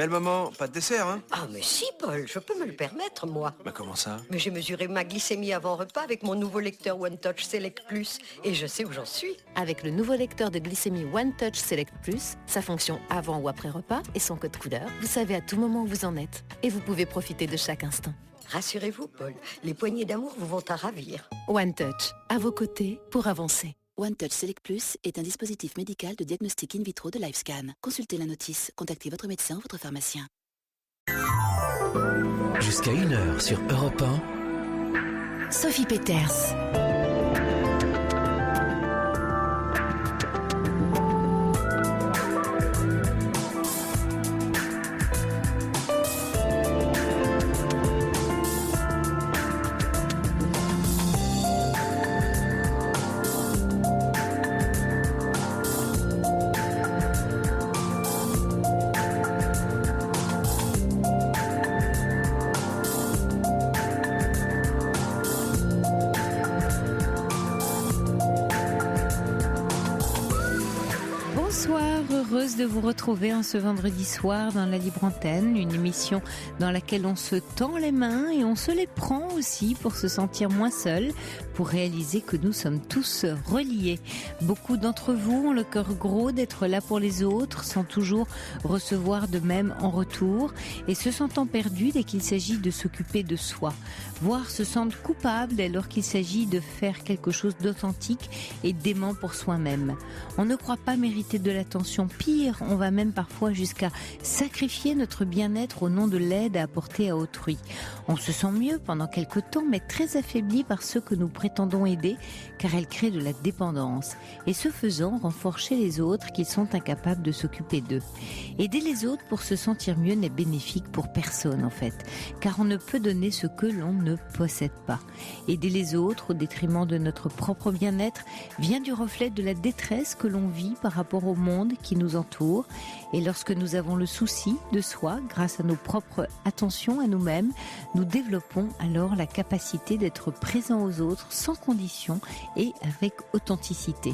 Belle maman, pas de dessert, hein? Ah mais si Paul, je peux me le permettre moi. Bah comment ça? Mais j'ai mesuré ma glycémie avant repas avec mon nouveau lecteur One Touch Select Plus et je sais où j'en suis. Avec le nouveau lecteur de glycémie One Touch Select Plus, sa fonction avant ou après repas et son code couleur, vous savez à tout moment où vous en êtes. Et vous pouvez profiter de chaque instant. Rassurez-vous Paul, les poignées d'amour vous vont à ravir. One Touch, à vos côtés pour avancer. One Touch Select Plus est un dispositif médical de diagnostic in vitro de LifeScan. Consultez la notice, contactez votre médecin ou votre pharmacien. Jusqu'à 1h sur Europe 1. Sophie Peters. Heureuse de vous retrouver en ce vendredi soir dans la Libre Antenne, une émission dans laquelle on se tend les mains et on se les prend aussi pour se sentir moins seul, pour réaliser que nous sommes tous reliés. Beaucoup d'entre vous ont le cœur gros d'être là pour les autres sans toujours recevoir de même en retour et se sentant perdus dès qu'il s'agit de s'occuper de soi, voire se sentent coupables dès lors qu'il s'agit de faire quelque chose d'authentique et d'aimant pour soi-même. On ne croit pas mériter de l'attention. Pire, on va même parfois jusqu'à sacrifier notre bien-être au nom de l'aide à apporter à autrui. On se sent mieux pendant quelque temps, mais très affaibli par ceux que nous prétendons aider, car elle crée de la dépendance. Et ce faisant, renforce chez les autres qu'ils sont incapables de s'occuper d'eux. Aider les autres pour se sentir mieux n'est bénéfique pour personne, en fait, car on ne peut donner ce que l'on ne possède pas. Aider les autres au détriment de notre propre bien-être vient du reflet de la détresse que l'on vit par rapport au monde qui nous entoure. Et lorsque nous avons le souci de soi, grâce à nos propres attentions à nous-mêmes, nous développons alors la capacité d'être présents aux autres sans condition et avec authenticité.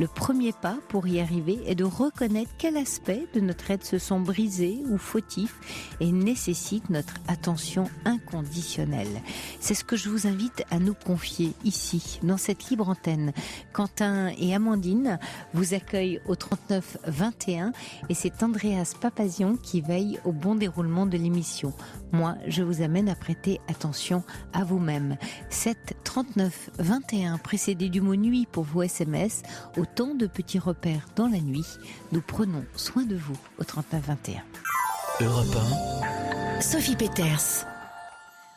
Le premier pas pour y arriver est de reconnaître quel aspect de notre être se sent brisé ou fautif et nécessite notre attention inconditionnelle. C'est ce que je vous invite à nous confier ici, dans cette libre antenne. Quentin et Amandine vous accueillent au 39 21 et c'est Andreas Papazian qui veille au bon déroulement de l'émission. Moi, je vous amène à prêter attention à vous-même. 7 39 21 précédé du mot nuit pour vos SMS, autant de petits repères dans la nuit. Nous prenons soin de vous au 39 21. Europe 1. Sophie Peters.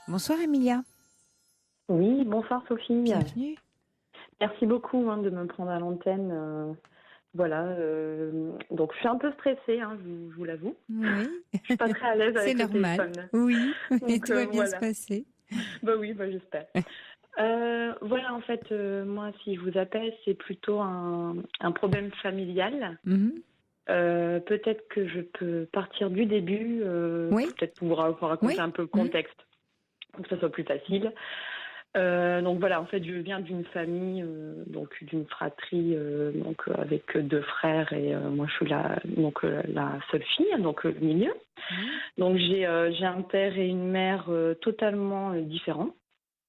Bonsoir Emilia. Oui, bonsoir Sophie. Bienvenue. Merci beaucoup de me prendre à l'antenne. Voilà, donc je suis un peu stressée, je vous l'avoue. Oui. Je suis pas très à l'aise avec C'est le normal. téléphone. Oui, et Donc, tout va bien voilà. se passer. Oui, j'espère. Voilà, en fait, moi, si je vous appelle, c'est plutôt un problème familial. Mhm. Peut-être que je peux partir du début, Oui. peut-être pour vous raconter Oui. un peu le contexte, pour que ça soit plus facile. Donc voilà, en fait, je viens d'une famille, donc d'une fratrie, donc avec deux frères et moi je suis la seule fille, donc le milieu. Donc j'ai un père et une mère totalement différents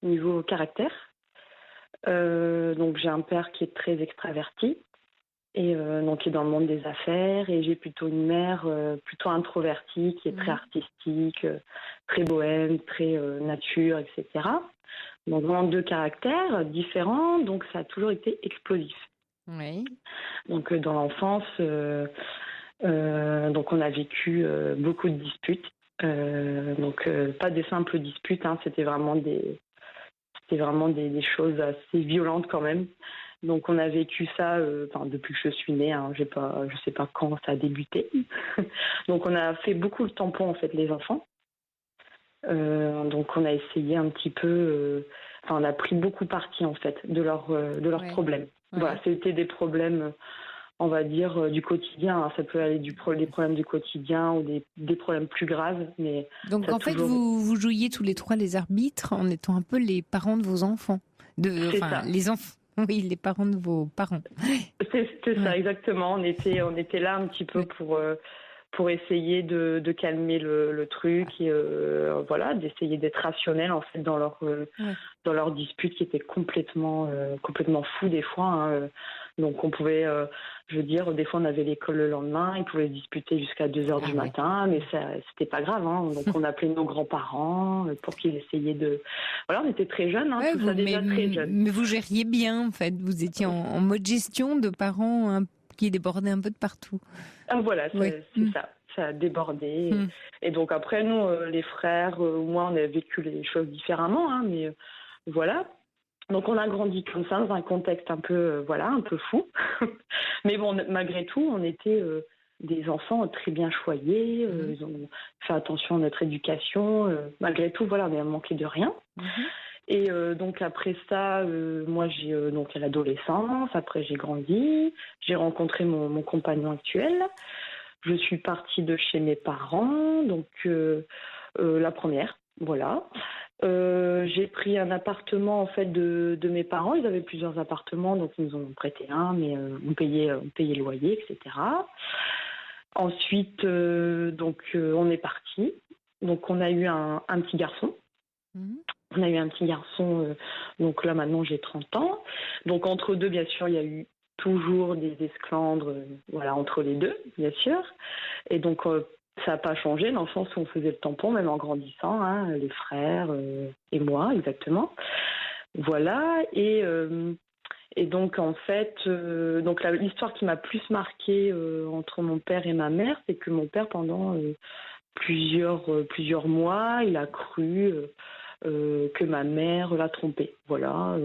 niveau caractère. Donc j'ai un père qui est très extraverti et donc qui est dans le monde des affaires et j'ai plutôt une mère plutôt introvertie qui est très artistique, très bohème, très nature, etc. Donc vraiment deux caractères différents, donc ça a toujours été explosif. Oui. Donc dans l'enfance, donc on a vécu beaucoup de disputes. Donc pas des simples disputes, c'était vraiment des choses assez violentes quand même. Donc on a vécu ça depuis que je suis née, je sais pas quand ça a débuté. Donc on a fait beaucoup le tampon en fait les enfants. Donc on a essayé un petit peu, on a pris beaucoup parti en fait de leurs problèmes. Ouais. Voilà, c'était des problèmes, on va dire du quotidien. Ça peut aller des problèmes du quotidien ou des problèmes plus graves, mais Donc en fait, vous jouiez tous les trois les arbitres en étant un peu les parents de vos enfants, ça. Les enfants. Oui, les parents de vos parents. C'est ça exactement. On était là un petit peu pour pour essayer de calmer le truc et voilà, d'essayer d'être rationnel en fait dans leur dispute qui était complètement fou des fois. Hein. Donc on pouvait, je veux dire, des fois on avait l'école le lendemain, ils pouvaient se disputer jusqu'à 2 heures du matin, mais ça, c'était pas grave. Hein. Donc on appelait nos grands-parents pour qu'ils essayaient de... Voilà, on était très jeunes, hein, tout ça déjà très jeunes. Mais vous gériez bien en fait, vous étiez en mode gestion de parents qui débordaient un peu de partout. Ah, voilà, c'est ça. Ça a débordé. Et donc après, nous, les frères, moi, on a vécu les choses différemment, hein, mais voilà. Donc on a grandi comme ça, dans un contexte un peu fou. Mais bon, malgré tout, on était des enfants très bien choyés. Ils ont fait attention à notre éducation. Malgré tout, voilà, on n'a manqué de rien. Et donc après ça, moi j'ai donc à l'adolescence, après j'ai grandi, j'ai rencontré mon compagnon actuel. Je suis partie de chez mes parents, donc la première, voilà. J'ai pris un appartement en fait de mes parents. Ils avaient plusieurs appartements, donc ils nous en ont prêté un, mais on payait le loyer, etc. Ensuite, on est parti. Donc on a eu un petit garçon. On a eu un petit garçon, donc là maintenant j'ai 30 ans. Donc entre deux, bien sûr, il y a eu toujours des esclandres, entre les deux, bien sûr. Et donc ça n'a pas changé dans le sens où on faisait le tampon, même en grandissant, hein, les frères et moi, exactement. Voilà, et donc en fait, l'histoire qui m'a plus marquée entre mon père et ma mère, c'est que mon père, pendant plusieurs mois, il a cru que ma mère l'a trompé. Voilà.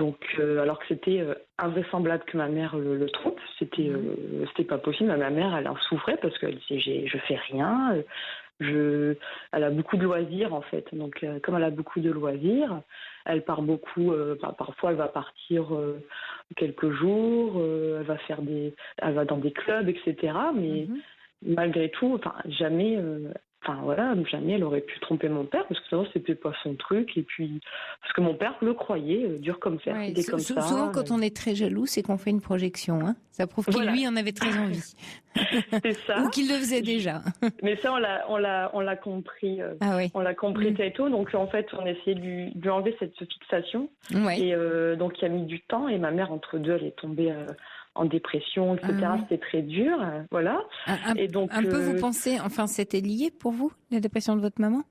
Alors que c'était invraisemblable que ma mère le trompe, c'était pas possible. Ma mère, elle en souffrait parce qu'elle disait je fais rien. Elle a beaucoup de loisirs en fait. Donc comme elle a beaucoup de loisirs, elle part beaucoup. Parfois, elle va partir quelques jours. Elle va dans des clubs, etc. Mais malgré tout, jamais. Jamais elle aurait pu tromper mon père parce que ça, c'était pas son truc. Et puis, parce que mon père le croyait, dur comme fer. Ouais, c'était comme ça. Souvent, quand on est très jaloux, c'est qu'on fait une projection. Hein. Ça prouve qu'il, lui, en avait très envie. C'est ça. Ou qu'il le faisait déjà. Mais ça, on l'a compris. On l'a compris très tôt. Donc, en fait, on essayait de lui enlever cette fixation. Ouais. Et donc, il a mis du temps. Et ma mère, entre deux, elle est tombée en dépression, etc. C'était très dur, voilà. Et donc, un peu, vous pensez, c'était lié pour vous, la dépression de votre maman ?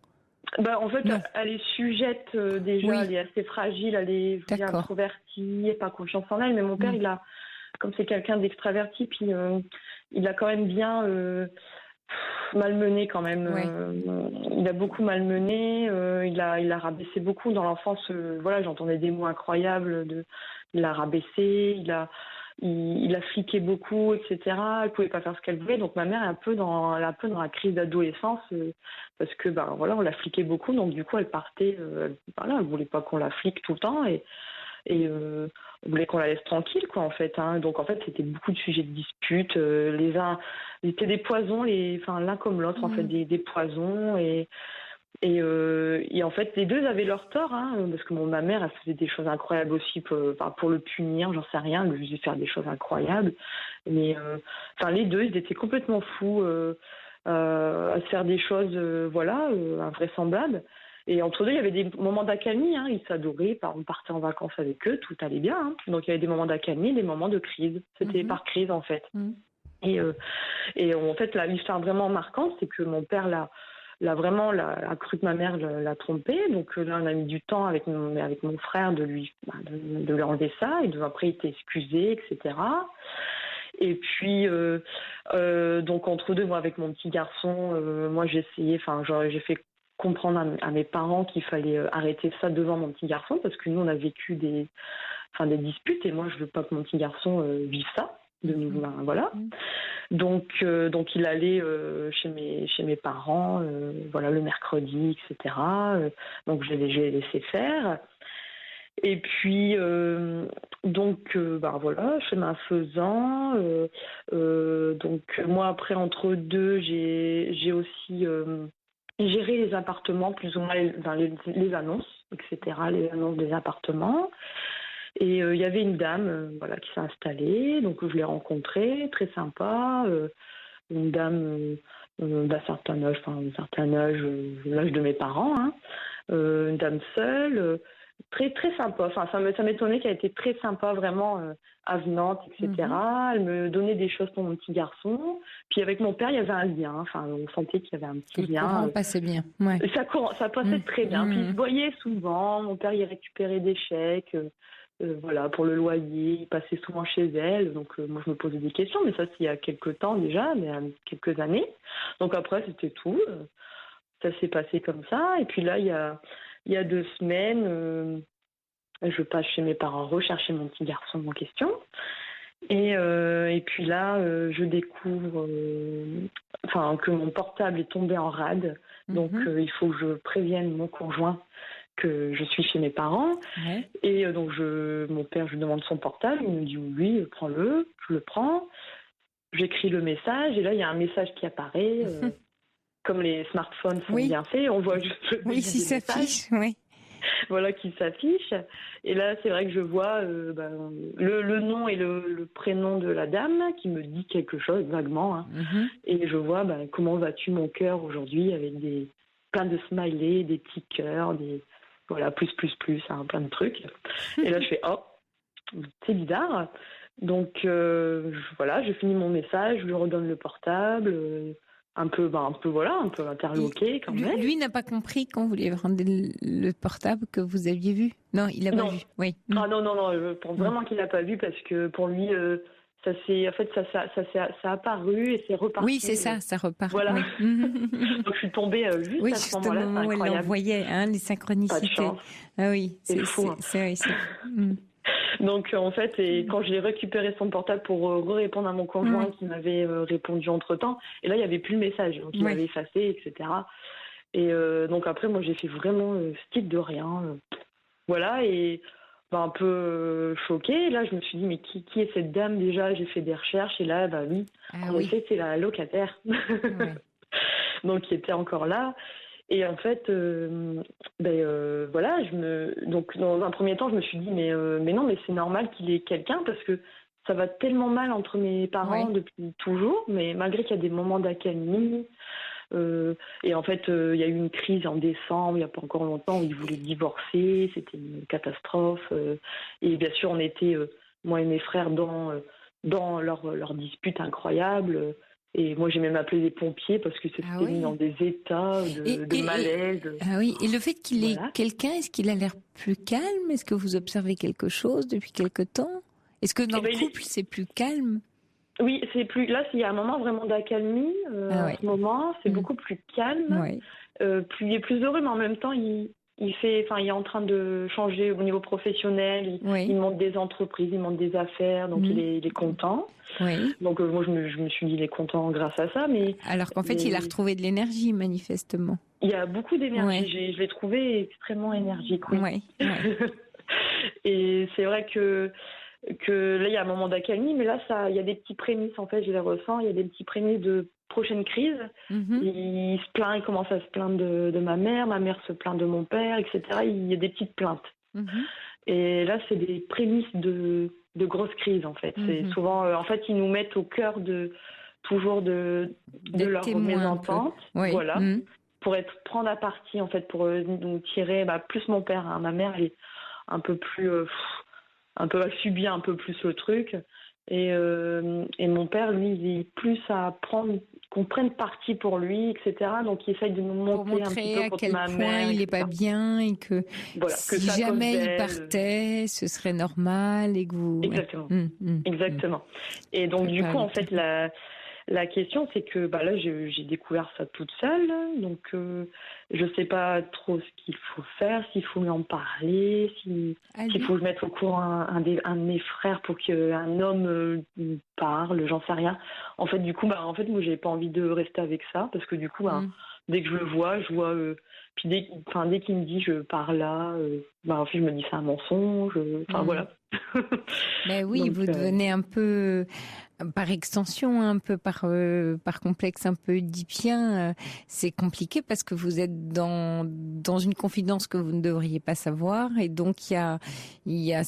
En fait, elle est sujette déjà, elle est assez fragile, elle est introvertie, elle n'a pas confiance en elle, mais mon père, comme c'est quelqu'un d'extraverti, puis il a quand même bien malmené quand même. Il a beaucoup malmené, il a rabaissé beaucoup dans l'enfance. J'entendais des mots incroyables, il l'a rabaissé, il a fliqué beaucoup, etc. Elle pouvait pas faire ce qu'elle voulait. Donc ma mère est un peu dans la crise d'adolescence parce que on l'a fliqué beaucoup. Donc du coup elle partait. Elle voulait pas qu'on la flique tout le temps et elle voulait qu'on la laisse tranquille quoi en fait. Hein. Donc en fait c'était beaucoup de sujets de dispute. Les uns étaient des poisons, l'un comme l'autre en fait des poisons et en fait, les deux avaient leur tort, hein, parce que ma mère, elle faisait des choses incroyables aussi pour le punir, j'en sais rien, elle lui faisait faire des choses incroyables. Mais les deux, ils étaient complètement fous à se faire des choses, invraisemblables. Et entre deux, il y avait des moments d'accalmie, hein, ils s'adoraient, on partait en vacances avec eux, tout allait bien. Hein. Donc il y avait des moments d'accalmie, des moments de crise. C'était par crise en fait. Et en fait, l'histoire vraiment marquante, c'est que mon père a cru que ma mère l'a trompé. Donc là, on a mis du temps avec mon frère de lui enlever ça. Et après, il était excusé, etc. Et puis, donc entre deux, moi, avec mon petit garçon, moi, j'ai fait comprendre à mes parents qu'il fallait arrêter ça devant mon petit garçon parce que nous, on a vécu des disputes et moi, je veux pas que mon petit garçon vive ça. De nouveau, voilà. Donc il allait chez mes parents, le mercredi, etc. Donc je l'ai laissé faire. Et puis chemin faisant. Donc moi après entre deux, j'ai aussi géré les appartements plus ou moins les annonces, etc. Les annonces des appartements. Et il y avait une dame qui s'est installée, donc je l'ai rencontrée, très sympa. une dame d'un certain âge, l'âge de mes parents, hein, une dame seule, très très sympa. Enfin, ça m'étonnait qu'elle était très sympa, vraiment avenante, etc. Elle me donnait des choses pour mon petit garçon. Puis avec mon père, il y avait un lien. Enfin, on sentait qu'il y avait un petit lien. Le courant passait bien. Ouais. Ça passait très bien. Puis ils se voyaient souvent. Mon père, il récupérait des chèques. Voilà, pour le loyer, il passait souvent chez elle. Donc moi, je me posais des questions, mais ça, c'est il y a quelques temps déjà, mais quelques années. Donc après, c'était tout. Ça s'est passé comme ça. Et puis là, il y a 2 semaines, je passe chez mes parents rechercher mon petit garçon en question. Et puis là, je découvre que mon portable est tombé en rade. Donc il faut que je prévienne mon conjoint que je suis chez mes parents. Ouais. Et donc mon père, je lui demande son portable, il me dit oui, prends-le, je le prends. J'écris le message et là il y a un message qui apparaît. Comme les smartphones sont bien faits, on voit juste le qui s'affiche, voilà, qui s'affiche. Et là, c'est vrai que je vois le nom et le prénom de la dame qui me dit quelque chose vaguement. Hein. Et je vois comment vas-tu mon cœur aujourd'hui avec plein de smileys, des petits cœurs, plus, hein, plein de trucs. Et là, je fais c'est bizarre. Donc je finis mon message, je lui redonne le portable. Un peu interloqué quand même. Lui n'a pas compris quand vous lui avez rendu le portable que vous aviez vu. Non, il n'a pas vu. Oui. Ah non, je pense vraiment qu'il n'a pas vu parce que pour lui, ça a apparu et c'est reparti. Oui, c'est ça, ça repart. Voilà. Oui. Donc je suis tombée juste à ce moment-là. Au moment où elle l'envoyait, les synchronicités. Pas de chance. Ah oui, c'est fou. C'est Donc en fait, quand j'ai récupéré son portable pour répondre à mon conjoint qui m'avait répondu entre-temps, et là il n'y avait plus le message, donc il m'avait effacé, etc. Et donc après, moi j'ai fait vraiment style de rien. Voilà, et un peu choquée. Et là je me suis dit, mais qui est cette dame déjà? J'ai fait des recherches, et là, en effet, c'est la locataire. Donc qui était encore là. Et en fait, donc dans un premier temps, je me suis dit, mais non, mais c'est normal qu'il ait quelqu'un parce que ça va tellement mal entre mes parents depuis toujours, mais malgré qu'il y a des moments d'accalmie. Et en fait, il y a eu une crise en décembre, il n'y a pas encore longtemps, où ils voulaient divorcer, c'était une catastrophe. Et bien sûr, on était, moi et mes frères, dans leur dispute incroyable. Et moi, j'ai même appelé les pompiers parce que c'était mis dans des états de malaise. Et le fait qu'il ait quelqu'un, est-ce qu'il a l'air plus calme? Est-ce que vous observez quelque chose depuis quelque temps? Est-ce que dans le couple, c'est plus calme? Oui, c'est plus. Là, il y a un moment vraiment d'accalmie. En ce moment, c'est beaucoup plus calme. Il est plus heureux, mais en même temps, il est en train de changer au niveau professionnel. Il monte des entreprises, il monte des affaires, donc il est content. Donc moi, je me suis dit, il est content grâce à ça. Mais alors qu'en fait, il a retrouvé de l'énergie, manifestement. Il y a beaucoup d'énergie. Je l'ai trouvé extrêmement énergique. Et c'est vrai que là, il y a un moment d'accalmie, mais là, il y a des petits prémices, en fait, je les ressens. Il y a des petits prémices de prochaine crise. Il commence à se plaindre de ma mère se plaint de mon père, etc. Il y a des petites plaintes. Et là, c'est des prémices de grosses crises, en fait. C'est souvent, en fait, ils nous mettent au cœur de leur mésentente, pour prendre à partie, en fait, pour nous tirer, plus mon père, hein. Ma mère, elle est un peu plus, a subi un peu plus le truc. Et mon père, lui, il est plus à prendre, qu'on prenne parti pour lui, etc. Donc, il essaye de nous monter un petit peu contre ma mère. Pour montrer à quel point il n'est pas bien et que si jamais il partait, ce serait normal et que vous... Exactement. Exactement. Et donc, du coup, en fait, la question, c'est que là, j'ai découvert ça toute seule. Donc, je ne sais pas trop ce qu'il faut faire, s'il faut lui en parler, s'il faut mettre au courant un de mes frères pour qu'un homme parle, j'en sais rien. En fait, du coup, moi, j'avais pas envie de rester avec ça parce que du coup, dès que je le vois, puis dès qu'il me dit je pars là, en fait, je me dis c'est un mensonge. Voilà. Mais oui, donc, vous devenez un peu Par extension, un peu par complexe un peu oedipien, c'est compliqué parce que vous êtes dans une confidence que vous ne devriez pas savoir, et donc il y a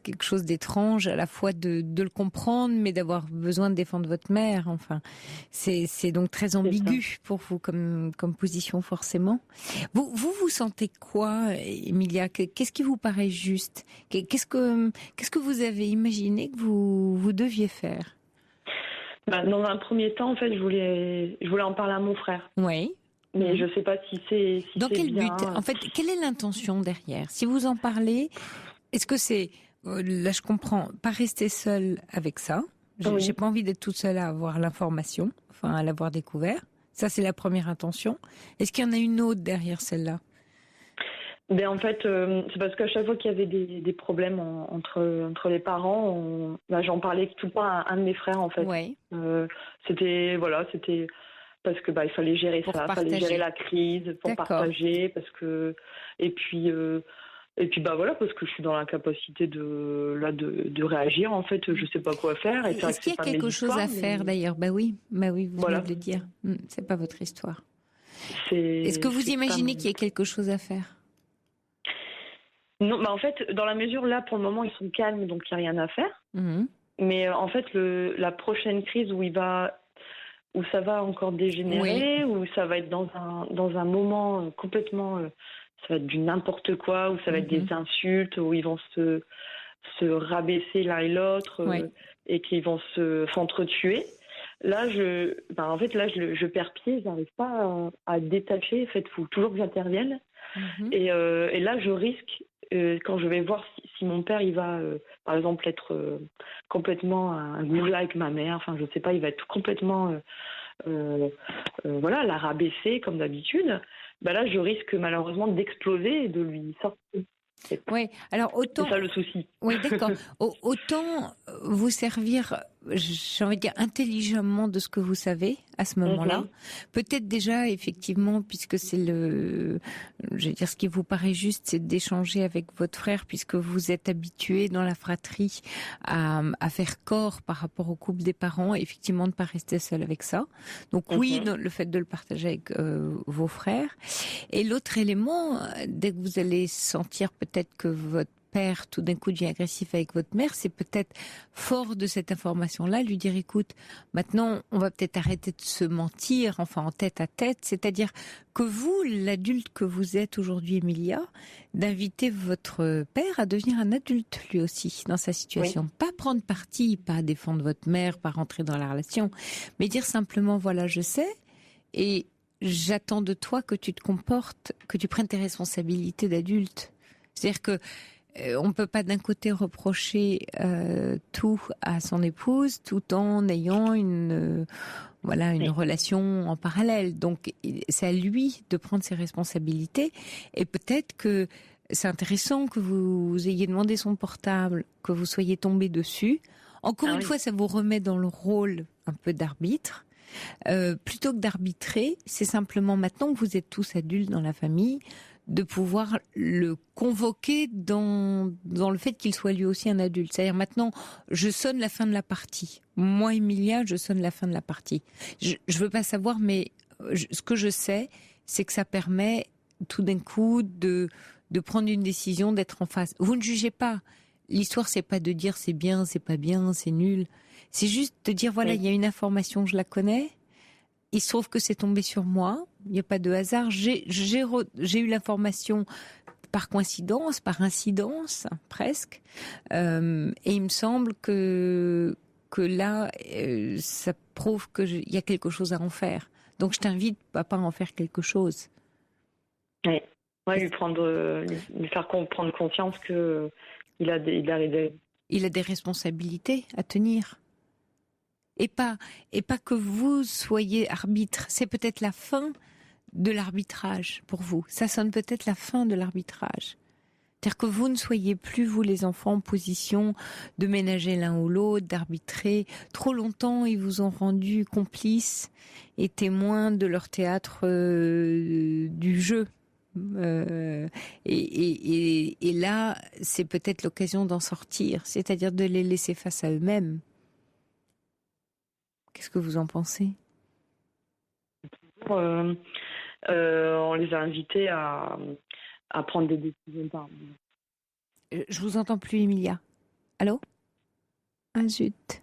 quelque chose d'étrange à la fois de le comprendre, mais d'avoir besoin de défendre votre mère. Enfin, c'est donc très ambigu pour vous comme position forcément. Vous sentez quoi, Emilia? Qu'est-ce qui vous paraît juste? Qu'est-ce que vous avez imaginé que vous deviez faire? Dans un premier temps, en fait, je voulais en parler à mon frère. Oui. Mais je sais pas si c'est Dans quel bien. but? En fait, quelle est l'intention derrière? Si vous en parlez, est-ce que c'est, là je comprends, pas rester seule avec ça? J'ai pas envie d'être toute seule à avoir l'information, enfin à l'avoir découvert. Ça, c'est la première intention. Est-ce qu'il y en a une autre derrière celle-là? En fait, c'est parce qu'à chaque fois qu'il y avait des problèmes entre les parents, j'en parlais tout le temps à un de mes frères, en fait. Ouais. C'était parce que il fallait gérer Pour ça, partager. fallait gérer la crise, pour D'accord. partager, parce que et puis voilà, parce que je suis dans l'incapacité de réagir, en fait, je sais pas quoi faire. Et c'est vrai Est-ce que qu'il y c'est a pas mes quelque chose à histoires, faire d'ailleurs? Bah oui, vous Voilà. venez de le dire. C'est pas votre histoire. c'est- Est-ce que vous c'est imaginez pas- qu'il y a quelque chose à faire? Non, en fait, dans la mesure là, pour le moment, ils sont calmes, donc il n'y a rien à faire. Mhm. Mais en fait, la prochaine crise où ça va encore dégénérer, où ça va être dans un moment complètement, ça va être du n'importe quoi, où ça va être des insultes, où ils vont se rabaisser l'un et l'autre, et qu'ils vont s'entretuer. Là, je perds pied, je n'arrive pas à détacher. En fait, il faut toujours que j'intervienne. Et là, je risque, quand je vais voir si mon père, il va, par exemple, être complètement un goujat avec ma mère, enfin, je sais pas, il va être complètement, la rabaisser comme d'habitude. Là, je risque malheureusement d'exploser et de lui sortir. Oui, alors autant. C'est ça le souci. Oui, d'accord. Autant vous servir, j'ai envie de dire, intelligemment de ce que vous savez à ce moment-là. Peut-être déjà, effectivement, puisque c'est je vais dire, ce qui vous paraît juste, c'est d'échanger avec votre frère, puisque vous êtes habitué dans la fratrie à faire corps par rapport au couple des parents, effectivement, de ne pas rester seul avec ça. Donc oui, le fait de le partager avec vos frères. Et l'autre élément, dès que vous allez sentir peut-être que votre père tout d'un coup devient agressif avec votre mère, c'est peut-être fort de cette information-là, lui dire écoute, maintenant on va peut-être arrêter de se mentir, enfin en tête à tête, c'est-à-dire que vous, l'adulte que vous êtes aujourd'hui, Emilia, d'inviter votre père à devenir un adulte lui aussi dans sa situation. Pas prendre parti, pas défendre votre mère, pas rentrer dans la relation, mais dire simplement voilà, je sais, et j'attends de toi que tu te comportes, que tu prennes tes responsabilités d'adulte. C'est-à-dire que on ne peut pas d'un côté reprocher tout à son épouse tout en ayant une relation en parallèle. Donc c'est à lui de prendre ses responsabilités, et peut-être que c'est intéressant que vous ayez demandé son portable, que vous soyez tombé dessus. Encore une fois, ça vous remet dans le rôle un peu d'arbitre. Plutôt que d'arbitrer, c'est simplement, maintenant que vous êtes tous adultes dans la famille, de pouvoir le convoquer dans le fait qu'il soit lui aussi un adulte. C'est-à-dire maintenant, je sonne la fin de la partie. Moi, Emilia, je sonne la fin de la partie. Je veux pas savoir, mais ce que je sais, c'est que ça permet tout d'un coup de prendre une décision, d'être en face. Vous ne jugez pas. L'histoire, c'est pas de dire c'est bien, c'est pas bien, c'est nul. C'est juste de dire voilà, il y a une information, je la connais. Il se trouve que c'est tombé sur moi. Il n'y a pas de hasard. J'ai eu l'information par coïncidence, par incidence, presque. Et il me semble que là, ça prouve qu'il y a quelque chose à en faire. Donc je t'invite, papa, à en faire quelque chose. Oui, lui faire prendre conscience que il a des responsabilités à tenir. Et pas que vous soyez arbitre. C'est peut-être la fin de l'arbitrage pour vous. Ça sonne peut-être la fin de l'arbitrage. C'est-à-dire que vous ne soyez plus, vous les enfants, en position de ménager l'un ou l'autre, d'arbitrer. Trop longtemps, ils vous ont rendu complices et témoins de leur théâtre du jeu. Et là, c'est peut-être l'occasion d'en sortir, c'est-à-dire de les laisser face à eux-mêmes. Qu'est-ce que vous en pensez? On les a invités à prendre des décisions par Je vous entends plus, Emilia. Allô? Ah zut.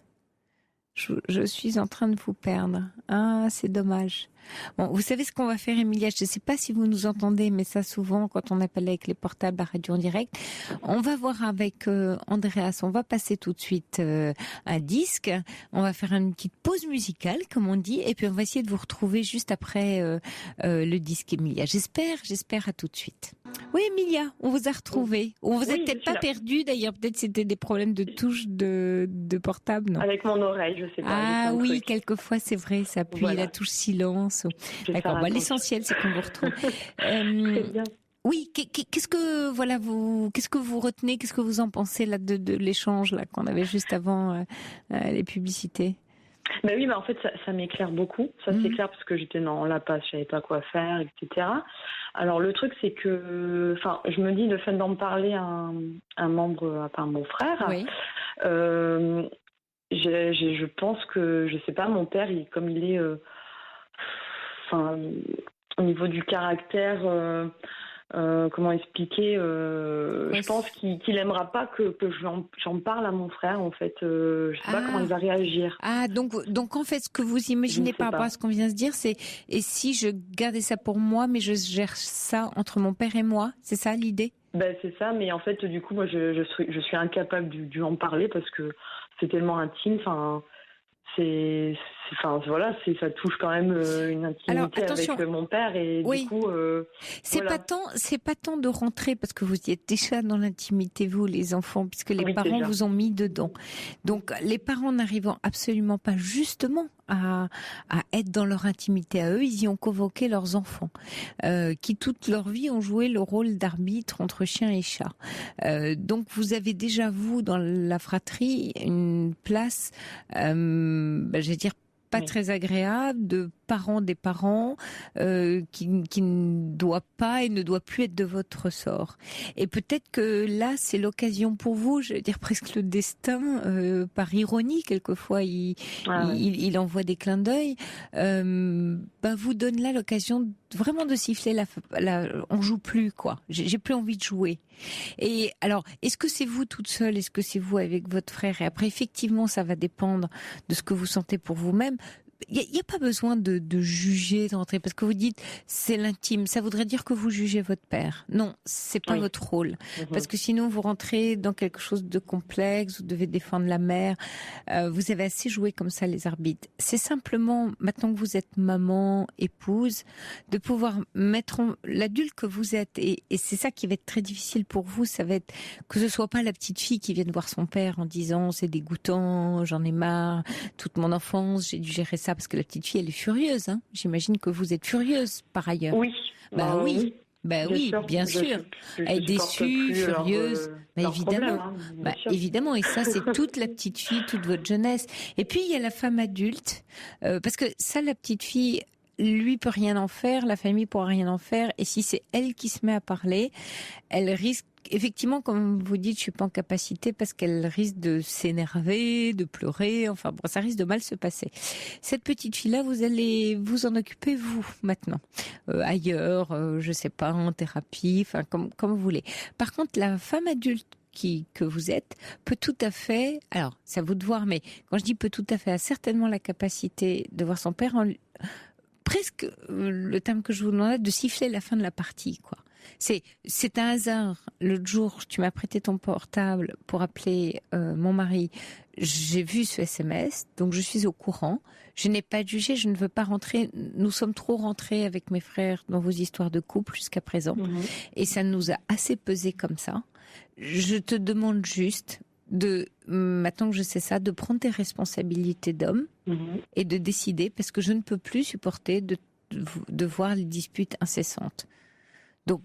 Je suis en train de vous perdre. Ah, c'est dommage. Bon, vous savez ce qu'on va faire, Emilia? Je ne sais pas si vous nous entendez, mais ça, souvent, quand on appelle avec les portables à Radio en direct, on va voir avec Andreas. On va passer tout de suite un disque. On va faire une petite pause musicale, comme on dit, et puis on va essayer de vous retrouver juste après le disque, Emilia. J'espère à tout de suite. Oui, Emilia, on vous a retrouvé. On vous a peut-être pas perdu, d'ailleurs. Peut-être c'était des problèmes de touche de portable, non? Avec mon oreille, je sais pas. Ah oui, quelquefois, c'est vrai, ça appuie la touche silence. D'accord, l'essentiel, c'est qu'on vous retrouve. Très bien. Oui, qu'est-ce que vous retenez, qu'est-ce que vous en pensez là de l'échange là qu'on avait juste avant les publicités? Ben oui, mais en fait, ça m'éclaire beaucoup. Ça s'éclaire parce que j'étais dans la passe, je savais pas quoi faire, etc. Alors le truc, c'est que, je me dis, le fait d'en parler à un membre, à part mon frère, oui. Je pense que, je sais pas, mon père, comme il est, au niveau du caractère, comment expliquer, je pense qu'il aimera pas que j'en parle à mon frère, en fait. Je sais pas comment il va réagir. Ah, donc en fait, ce que vous imaginez par rapport à ce qu'on vient de se dire, c'est, et si je gardais ça pour moi, mais je gère ça entre mon père et moi, c'est ça l'idée? Ben c'est ça, mais en fait, du coup, moi, je suis incapable de en parler parce que c'est tellement intime. Ça touche quand même une intimité. Alors, avec mon père et du coup, c'est pas tant de rentrer parce que vous y êtes déjà dans l'intimité, vous, les enfants, puisque les parents vous ont mis dedans. Donc, les parents n'arrivant absolument pas justement à être dans leur intimité à eux, ils y ont convoqué leurs enfants, qui toute leur vie ont joué le rôle d'arbitre entre chien et chat. Donc, vous avez déjà, vous, dans la fratrie, une place, je vais dire, pas très agréable, de parents des parents qui ne doit pas et ne doit plus être de votre ressort. Et peut-être que là, c'est l'occasion pour vous, je veux dire presque le destin, par ironie, quelquefois, il envoie des clins d'œil, vous donne là l'occasion vraiment de siffler on joue plus, quoi. J'ai plus envie de jouer. Et alors, est-ce que c'est vous toute seule? Est-ce que c'est vous avec votre frère? Et après, effectivement, ça va dépendre de ce que vous sentez pour vous-même. Il n'y a pas besoin de juger, d'entrer, parce que vous dites c'est l'intime. Ça voudrait dire que vous jugez votre père. Non, c'est pas votre rôle. Parce que sinon vous rentrez dans quelque chose de complexe, vous devez défendre la mère. Vous avez assez joué comme ça les arbitres. C'est simplement, maintenant que vous êtes maman, épouse, de pouvoir mettre l'adulte que vous êtes. Et c'est ça qui va être très difficile pour vous. Ça va être que ce soit pas la petite fille qui vienne voir son père en disant c'est dégoûtant, j'en ai marre, toute mon enfance, j'ai dû gérer ça. Parce que la petite fille, elle est furieuse. Hein. J'imagine que vous êtes furieuse, par ailleurs. Oui. Oui, bien sûr. Elle est déçue, furieuse. Évidemment. Évidemment. Et ça, c'est toute la petite fille, toute votre jeunesse. Et puis, il y a la femme adulte. Parce que ça, la petite fille, lui peut rien en faire, la famille pourra rien en faire. Et si c'est elle qui se met à parler, elle risque, effectivement, comme vous dites, je suis pas en capacité parce qu'elle risque de s'énerver, de pleurer. Enfin bon, ça risque de mal se passer. Cette petite fille-là, vous allez vous en occuper vous maintenant, ailleurs, je sais pas, en thérapie, enfin comme vous voulez. Par contre, la femme adulte que vous êtes peut tout à fait, alors c'est à vous de voir, mais quand je dis peut tout à fait, a certainement la capacité de voir son père presque le terme que je vous demandais, de siffler la fin de la partie, quoi. C'est un hasard. L'autre jour, tu m'as prêté ton portable pour appeler mon mari. J'ai vu ce SMS, donc je suis au courant. Je n'ai pas jugé, je ne veux pas rentrer. Nous sommes trop rentrés avec mes frères dans vos histoires de couple jusqu'à présent. Et ça nous a assez pesé comme ça. Je te demande juste maintenant que je sais ça, de prendre tes responsabilités d'homme et de décider, parce que je ne peux plus supporter de voir les disputes incessantes. Donc,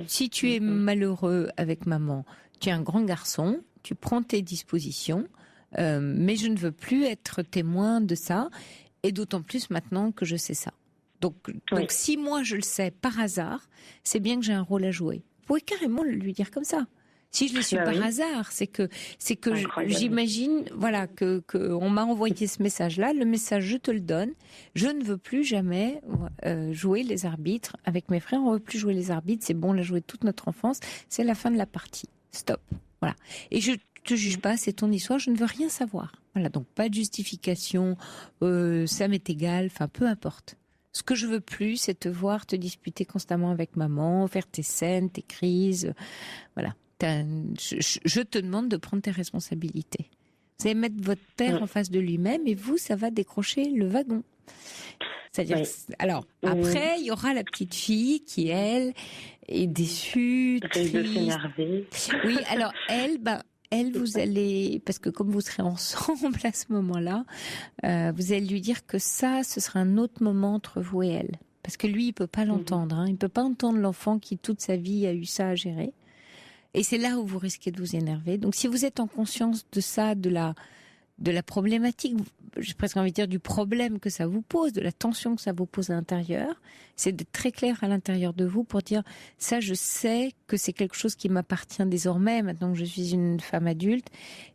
si tu es malheureux avec maman, tu es un grand garçon, tu prends tes dispositions, mais je ne veux plus être témoin de ça, et d'autant plus maintenant que je sais ça. Donc si moi je le sais par hasard, c'est bien que j'ai un rôle à jouer. Vous pouvez carrément lui dire comme ça. Si je l'ai su Bah par oui. hasard, c'est que Incroyable. j'imagine, voilà, que on m'a envoyé ce message-là. Le message, je te le donne. Je ne veux plus jamais jouer les arbitres avec mes frères. On ne veut plus jouer les arbitres. C'est bon, on l'a joué toute notre enfance. C'est la fin de la partie. Stop. Voilà. Et je te juge pas. C'est ton histoire. Je ne veux rien savoir. Voilà. Donc pas de justification. Ça m'est égal. Enfin, peu importe. Ce que je veux plus, c'est te voir te disputer constamment avec maman, faire tes scènes, tes crises. Voilà. Je te demande de prendre tes responsabilités. Vous allez mettre votre père en face de lui-même et vous, ça va décrocher le wagon. C'est-à-dire, alors, après, il y aura la petite fille qui, elle, est déçue, Risque de triste. s'énerver. Oui, alors, elle, vous allez, parce que comme vous serez ensemble à ce moment-là, vous allez lui dire que ça, ce sera un autre moment entre vous et elle. Parce que lui, il peut pas l'entendre. Hein. Il peut pas entendre l'enfant qui, toute sa vie, a eu ça à gérer. Et c'est là où vous risquez de vous énerver. Donc, si vous êtes en conscience de ça, de la problématique, j'ai presque envie de dire du problème que ça vous pose, de la tension que ça vous pose à l'intérieur, c'est d'être très clair à l'intérieur de vous pour dire ça, je sais que c'est quelque chose qui m'appartient désormais, maintenant que je suis une femme adulte,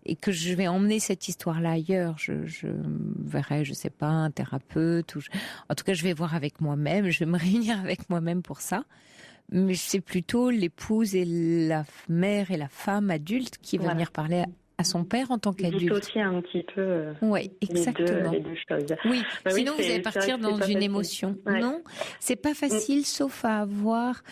et que je vais emmener cette histoire-là ailleurs. Je verrai, je sais pas, un thérapeute, en tout cas, je vais voir avec moi-même, je vais me réunir avec moi-même pour ça. Mais c'est plutôt l'épouse et la mère et la femme adulte qui va venir parler à son père en tant qu'adulte. Dissocier un petit peu Oui, exactement. les deux choses. Oui, Bah sinon oui, vous allez partir c'est dans pas une facile. émotion. Ouais. Non, c'est pas facile, sauf à avoir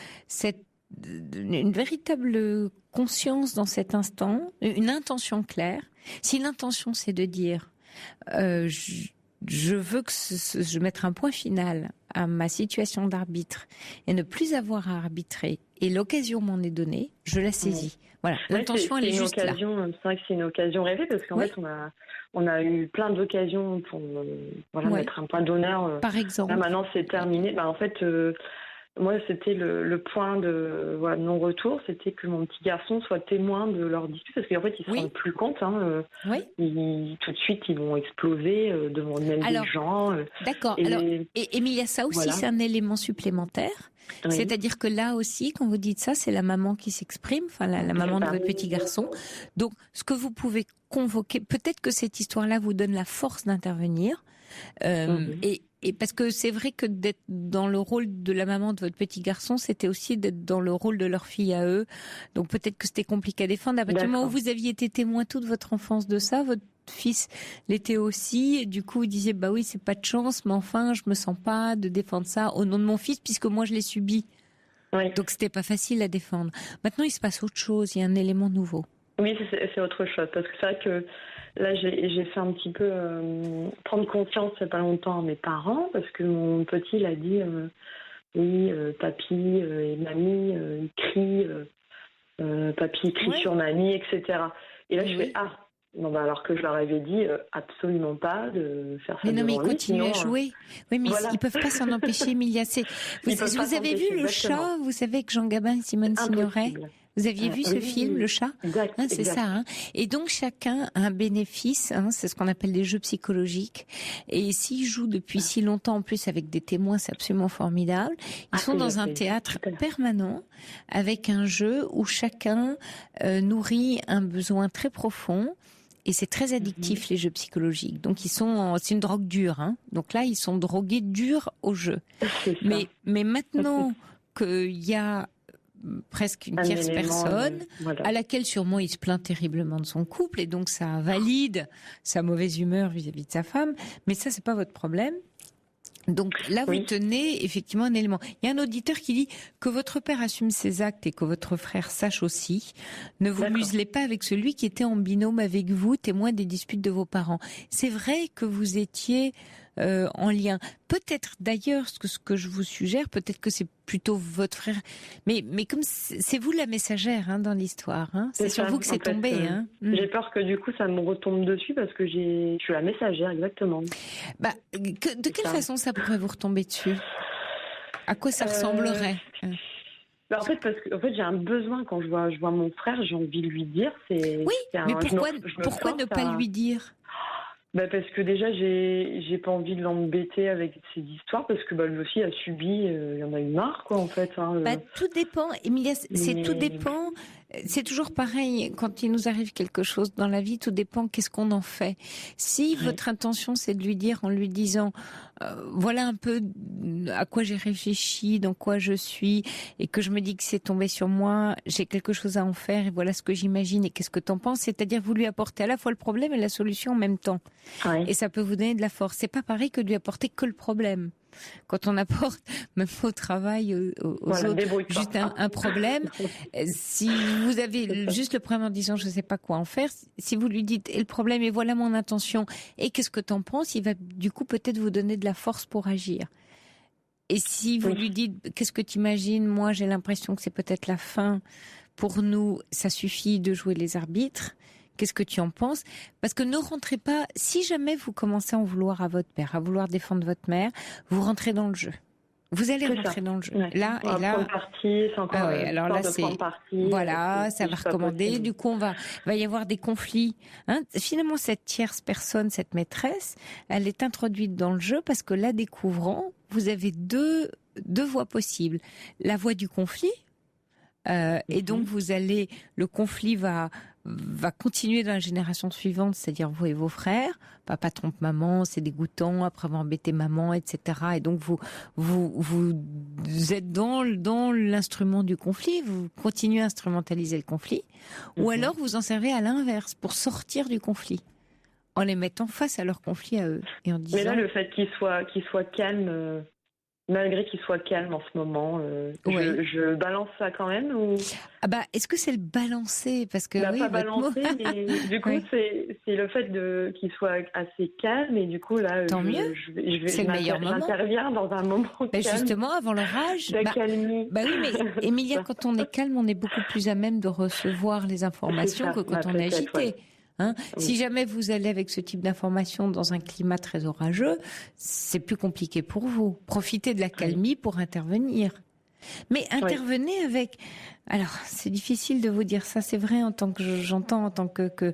une véritable conscience dans cet instant, une intention claire. Si l'intention c'est de dire je veux que je mette un point final à ma situation d'arbitre et ne plus avoir à arbitrer, et l'occasion m'en est donnée, je la saisis. Voilà, l'intention elle est juste là. C'est vrai que c'est une occasion rêvée parce qu'en fait on a eu plein d'occasions pour mettre un point d'honneur. Par exemple. Là maintenant c'est terminé. En fait, moi c'était le point de non-retour, c'était que mon petit garçon soit témoin de leur dispute parce qu'en fait ils se rendent plus compte. Tout de suite ils vont exploser devant même des gens. D'accord. Et Emilia, ça aussi c'est un élément supplémentaire. Oui. C'est-à-dire que là aussi, quand vous dites ça, c'est la maman qui s'exprime, enfin la maman de votre petit garçon. Donc, ce que vous pouvez convoquer, peut-être que cette histoire-là vous donne la force d'intervenir. Et parce que c'est vrai que d'être dans le rôle de la maman de votre petit garçon, c'était aussi d'être dans le rôle de leur fille à eux. Donc peut-être que c'était compliqué à défendre. À partir du moment où vous aviez été témoin toute votre enfance de ça, votre fils l'était aussi, et du coup il disait bah oui c'est pas de chance, mais enfin je me sens pas de défendre ça au nom de mon fils puisque moi je l'ai subi. Oui. Donc c'était pas facile à défendre. Maintenant il se passe autre chose, il y a un élément nouveau. Oui, c'est autre chose parce que c'est vrai que là j'ai fait un petit peu prendre conscience il y a pas longtemps à mes parents parce que mon petit il a dit oui papy et mamie ils crient, papy crie sur mamie, etc. Et là je fais non, alors que je leur avais dit absolument pas de faire ça. Mais non, mais ils continuent à jouer. Oui, mais ils peuvent pas s'en empêcher, Emilia. Vous avez vu le chat, vous savez, que Jean Gabin et Simone Signoret? Vous aviez vu ce film, Le Chat? C'est ça. Hein. Et donc chacun a un bénéfice, c'est ce qu'on appelle des jeux psychologiques. Et s'ils jouent depuis si longtemps, en plus avec des témoins, c'est absolument formidable. Ils sont dans un théâtre permanent, avec un jeu où chacun nourrit un besoin très profond. Et c'est très addictif, les jeux psychologiques. Donc c'est une drogue dure. Hein. Donc là, ils sont drogués durs au jeu. Mais maintenant qu'il y a presque une tierce personne à laquelle sûrement il se plaint terriblement de son couple et donc ça valide sa mauvaise humeur vis-à-vis de sa femme, mais ça c'est pas votre problème. Donc là, vous tenez effectivement un élément. Il y a un auditeur qui dit que votre père assume ses actes et que votre frère sache aussi. Ne vous muselez pas avec celui qui était en binôme avec vous, témoin des disputes de vos parents. C'est vrai que vous étiez en lien. Peut-être d'ailleurs, ce que je vous suggère, peut-être que c'est plutôt votre frère. Mais comme c'est vous la messagère dans l'histoire, c'est sur vous que c'est tombé. J'ai peur que du coup ça me retombe dessus parce que je suis la messagère, exactement. De quelle façon ça pourrait vous retomber dessus? À quoi ça ressemblerait? En fait, parce que j'ai un besoin quand je vois mon frère, j'ai envie de lui dire. Mais pourquoi ne pas lui dire? Parce que déjà, j'ai pas envie de l'embêter avec ces histoires, parce que lui aussi a subi, il en a eu marre, quoi, en fait. Tout dépend, Emilia, tout dépend c'est toujours pareil, quand il nous arrive quelque chose dans la vie, tout dépend qu'est-ce qu'on en fait. Si votre intention, c'est de lui dire, en lui disant, voilà un peu à quoi j'ai réfléchi, dans quoi je suis, et que je me dis que c'est tombé sur moi, j'ai quelque chose à en faire, et voilà ce que j'imagine, et qu'est-ce que t'en penses, c'est-à-dire vous lui apportez à la fois le problème et la solution en même temps. Et ça peut vous donner de la force. C'est pas pareil que de lui apporter que le problème. Quand on apporte, même au travail, aux autres, juste un problème, si vous avez juste le problème en disant je sais pas quoi en faire, si vous lui dites et le problème et voilà mon intention et qu'est-ce que t'en penses, il va du coup peut-être vous donner de la force pour agir. Et si vous lui dites qu'est-ce que t'imagines, moi j'ai l'impression que c'est peut-être la fin pour nous, ça suffit de jouer les arbitres. Qu'est-ce que tu en penses? Parce que ne rentrez pas, si jamais vous commencez à en vouloir à votre père, à vouloir défendre votre mère, vous rentrez dans le jeu. Vous allez rentrer dans le jeu. Ouais. Là, et là. Prendre parti, c'est encore alors là, c'est. Voilà, ça va recommander. Du coup, va y avoir des conflits. Finalement, cette tierce personne, cette maîtresse, elle est introduite dans le jeu parce que la découvrant, vous avez deux voies possibles. La voie du conflit, et donc le conflit va continuer dans la génération suivante, c'est-à-dire vous et vos frères. Papa trompe maman, c'est dégoûtant, après avoir embêté maman, etc. Et donc vous êtes dans l'instrument du conflit, vous continuez à instrumentaliser le conflit, ou alors vous en servez à l'inverse pour sortir du conflit, en les mettant face à leur conflit à eux. Et en disant... Mais là, le fait qu'il soit calme... Malgré qu'il soit calme en ce moment, je balance ça quand même ou... Est-ce que c'est le balancer? Parce que pas balancer, mais du coup c'est le fait qu'il soit assez calme et du coup là, tant mieux. C'est le meilleur moment. J'interviens dans un moment calme. Justement, avant l'orage. D'accalmie. Oui, mais Emilia, quand on est calme, on est beaucoup plus à même de recevoir les informations que quand on est agité. Ouais. Oui. Si jamais vous allez avec ce type d'information dans un climat très orageux, c'est plus compliqué pour vous. Profitez de la calmie pour intervenir. Mais intervenez avec... Alors, c'est difficile de vous dire ça, c'est vrai, en tant que j'entends, en tant que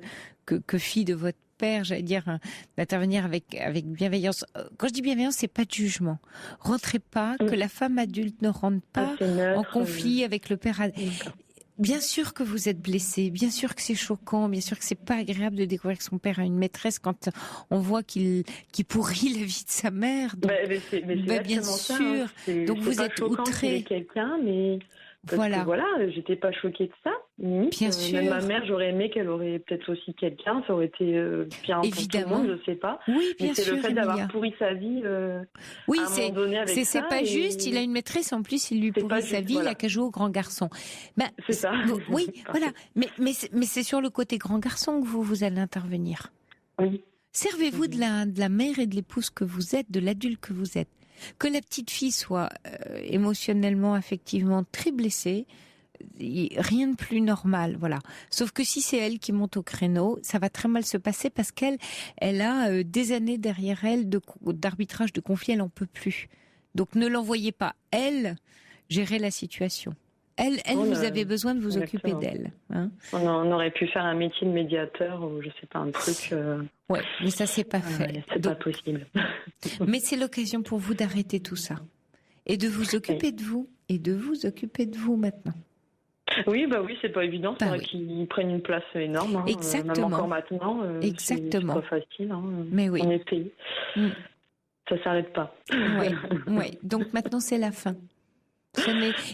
fille de votre père, j'allais dire, d'intervenir avec bienveillance. Quand je dis bienveillance, c'est pas de jugement. Rentrez pas, que la femme adulte ne rentre pas en conflit avec le père adulte. Bien sûr que vous êtes blessé, bien sûr que c'est choquant, bien sûr que c'est pas agréable de découvrir que son père a une maîtresse quand on voit qu'il pourrit la vie de sa mère. Donc, c'est bien sûr. Ça, donc vous êtes outré. Quelqu'un, mais voilà, j'étais pas choquée de ça. Bien sûr. Même ma mère, j'aurais aimé qu'elle aurait peut-être aussi quelqu'un, ça aurait été bien pour tout le monde, je sais pas. Oui, bien sûr. C'est le fait d'avoir pourri sa vie. Oui, à un moment donné avec ça. C'est pas juste. Il a une maîtresse, en plus, il lui pourrit sa vie, il a qu'à jouer au grand garçon. C'est ça. Oui, voilà. Mais c'est sur le côté grand garçon que vous allez intervenir. Oui. Servez-vous de la mère et de l'épouse que vous êtes, de l'adulte que vous êtes. Que la petite fille soit émotionnellement, affectivement très blessée, rien de plus normal, voilà. Sauf que si c'est elle qui monte au créneau, ça va très mal se passer parce qu'elle a des années derrière elle d'arbitrage de conflit, elle en peut plus. Donc ne l'envoyez pas, elle, gérer la situation. Elle, vous avez besoin de vous occuper d'elle. On aurait pu faire un métier de médiateur ou je sais pas, un truc... Ouais, mais ça c'est pas fait. C'est pas possible. Mais c'est l'occasion pour vous d'arrêter tout ça. Et de vous occuper de vous. Et de vous occuper de vous maintenant. Oui, c'est pas évident. C'est vrai qu'ils prennent une place énorme. Exactement. Même encore maintenant. Exactement. C'est pas facile. Mais oui. On est payé. Ça s'arrête pas. Oui. Donc maintenant c'est la fin.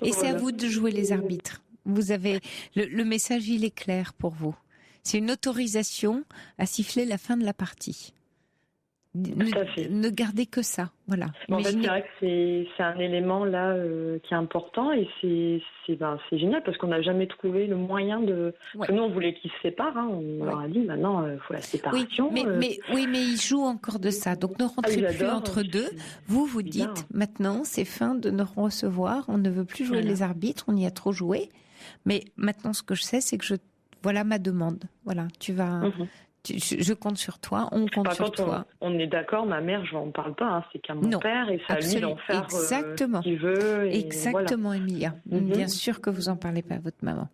Et c'est à vous de jouer les arbitres. Vous avez le message, il est clair pour vous. C'est une autorisation à siffler la fin de la partie. Ne gardez que ça, voilà. En fait, c'est vrai que c'est un élément là qui est important et c'est génial parce qu'on n'a jamais trouvé le moyen de. Parce que nous, on voulait qu'ils se séparent. On leur a dit maintenant, il faut la séparation. Mais ils jouent encore de ça. Donc ne rentrez plus entre deux. Vous dites maintenant, c'est fin de nous recevoir. On ne veut plus jouer les arbitres. On y a trop joué. Mais maintenant, ce que je sais, c'est que voilà ma demande. Voilà, tu vas. Je compte sur toi, on compte sur toi. On est d'accord, ma mère, je n'en parle pas, c'est qu'à mon père et c'est à lui d'en faire ce qu'il veut. Exactement, Emilia. Bien sûr que vous n'en parlez pas à votre maman.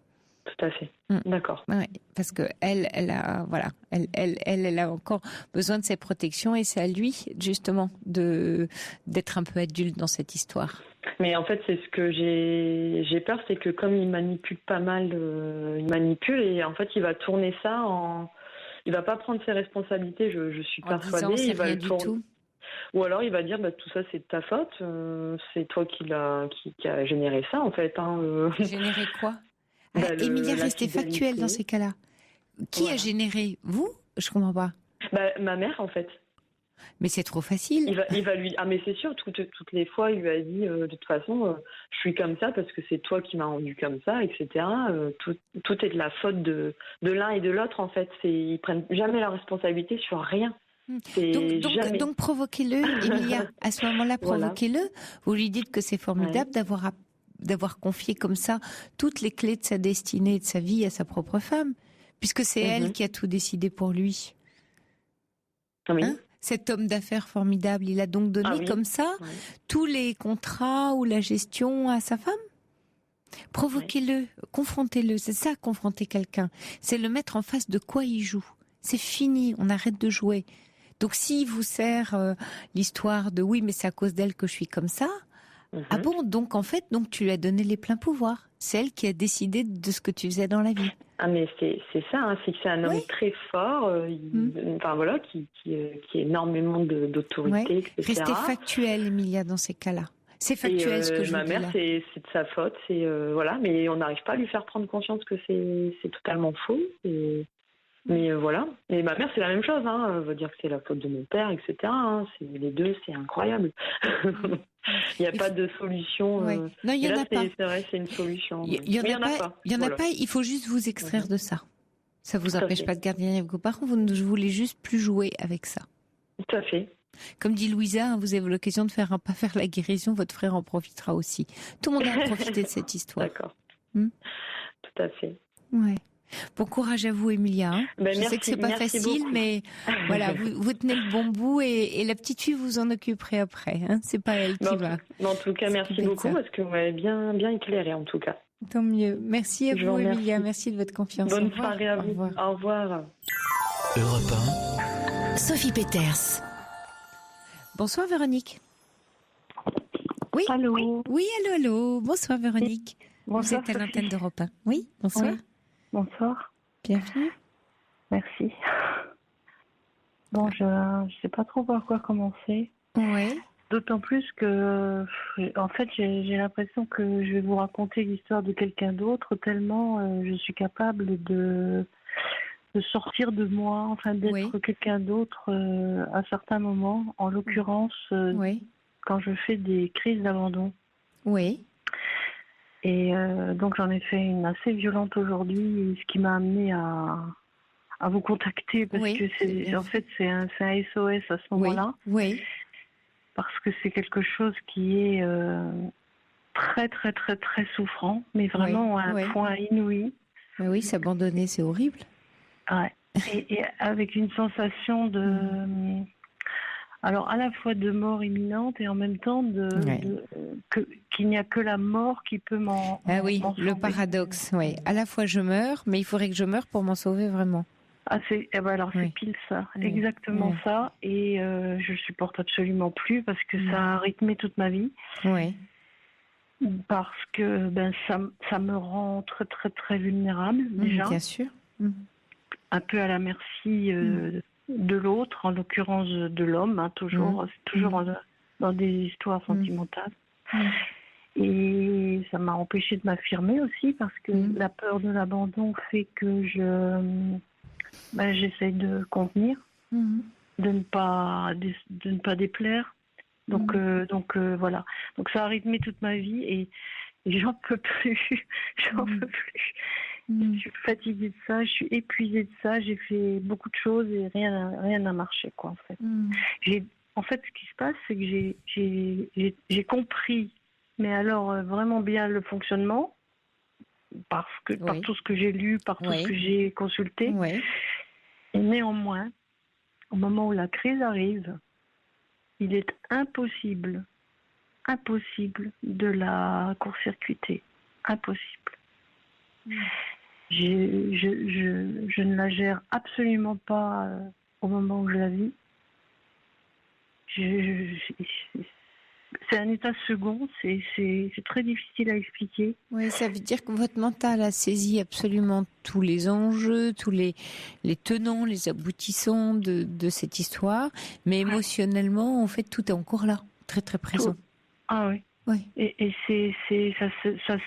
Tout à fait, d'accord. Ouais, parce que elle a encore besoin de ses protections et c'est à lui, justement, d'être un peu adulte dans cette histoire. Mais en fait, c'est ce que j'ai peur, c'est que comme il manipule pas mal, il manipule et en fait, il va tourner ça en. Il va pas prendre ses responsabilités, je suis En persuadée. disant, c'est Il va rien le du tourner. tout. Ou alors il va dire tout ça c'est de ta faute, c'est toi qui a généré ça en fait. Hein. Générer quoi? La Emilia, restez fidélité. factuelle dans ces cas-là. Qui a généré? Vous? Je comprends pas. Ma mère en fait. Mais c'est trop facile. Il va lui mais c'est sûr toutes les fois il lui a dit de toute façon je suis comme ça parce que c'est toi qui m'as rendu comme ça, etc. Tout est de la faute de l'un et de l'autre en fait. Ils prennent jamais la responsabilité sur rien. Donc provoquez-le, Emilia. À ce moment-là, provoquez-le. Vous lui dites que c'est formidable d'avoir confié comme ça toutes les clés de sa destinée et de sa vie à sa propre femme, puisque c'est elle qui a tout décidé pour lui. Oui. Hein? Cet homme d'affaires formidable, il a donc donné comme ça tous les contrats ou la gestion à sa femme. Provoquez-le, confrontez-le. C'est ça, confronter quelqu'un. C'est le mettre en face de quoi il joue. C'est fini, on arrête de jouer. Donc s'il vous sert l'histoire de oui mais c'est à cause d'elle que je suis comme ça, ah bon, donc en fait tu lui as donné les pleins pouvoirs. C'est elle qui a décidé de ce que tu faisais dans la vie. Ah mais c'est ça, hein, c'est que c'est un homme très fort, enfin voilà, qui a énormément d'autorité, etc. Restez factuelle, Emilia, dans ces cas-là. C'est factuel ce que je vous dis là. Ma mère, c'est de sa faute, voilà, mais on n'arrive pas à lui faire prendre conscience que c'est totalement faux. Mais voilà. Et ma mère, c'est la même chose. Hein. Elle va dire que c'est la faute de mon père, etc. Hein. Les deux, c'est incroyable. Il n'y a pas de solution. Non, il n'y en a pas. C'est vrai, c'est une solution. Il n'y en a pas. Il n'y en a pas. Il faut juste vous extraire de ça. Ça ne vous empêche pas de garder avec vos parents. Vous ne voulez juste plus jouer avec ça. Tout à fait. Comme dit Louisa, vous avez l'occasion de pas faire la guérison. Votre frère en profitera aussi. Tout le monde a profité de cette histoire. D'accord. Tout à fait. Ouais. Bon courage à vous, Emilia. Hein. Je sais que c'est pas facile, beaucoup. Mais voilà, vous tenez le bon bout et la petite fille vous en occuperez après. Hein. C'est pas elle qui va. En tout cas, merci beaucoup parce que vous m'avez bien éclairé en tout cas. Tant mieux. Merci à vous, Emilia. Merci de votre confiance. Bonne soirée à vous. Au revoir. Europe 1. Sophie Peters. Bonsoir, Véronique. Oui. Allô. Oui, allô. Bonsoir, Véronique. Bonsoir, vous êtes à l'antenne d'Europe 1. Oui, bonsoir. Oui. Bonsoir. Bienvenue. Merci. Bon, je sais pas trop par quoi commencer. Oui. D'autant plus que, en fait, j'ai l'impression que je vais vous raconter l'histoire de quelqu'un d'autre, tellement je suis capable de sortir de moi, enfin d'être quelqu'un d'autre à certains moments. En l'occurrence, quand je fais des crises d'abandon. Oui. Et donc j'en ai fait une assez violente aujourd'hui, ce qui m'a amené à vous contacter parce que c'est un SOS à ce moment-là. Oui. Parce que c'est quelque chose qui est très très très très souffrant, mais vraiment à un point inouï. Mais oui, s'abandonner, c'est horrible. Ouais. Et avec une sensation de alors à la fois de mort imminente et en même temps qu'il n'y a que la mort qui peut m'en oui, m'en le sauver. paradoxe, oui. À la fois je meurs, mais il faudrait que je meure pour m'en sauver vraiment. Ah c'est pile ça, exactement ça. Et je supporte absolument plus parce que ça a rythmé toute ma vie. Oui. Parce que ça me rend très très très vulnérable déjà. Bien sûr. Un peu à la merci de l'autre, en l'occurrence de l'homme, hein, toujours. C'est toujours dans des histoires sentimentales. Et ça m'a empêché de m'affirmer aussi parce que la peur de l'abandon fait que j'essaie de contenir, de ne pas déplaire. Donc voilà. Donc ça a rythmé toute ma vie et j'en peux plus. J'en peux plus. Je suis fatiguée de ça, je suis épuisée de ça, j'ai fait beaucoup de choses et rien n'a marché quoi en fait. En fait ce qui se passe c'est que j'ai compris, mais alors vraiment bien le fonctionnement par tout ce que j'ai lu, par tout ce que j'ai consulté. Et néanmoins, au moment où la crise arrive, il est impossible de la court-circuiter. Impossible. Je ne la gère absolument pas au moment où je la vis. c'est un état second, c'est très difficile à expliquer. Oui, ça veut dire que votre mental a saisi absolument tous les enjeux, tous les tenants, les aboutissants de cette histoire, mais émotionnellement, en fait, tout est encore là, très très présent. Tout. Ah oui. Oui. Et ça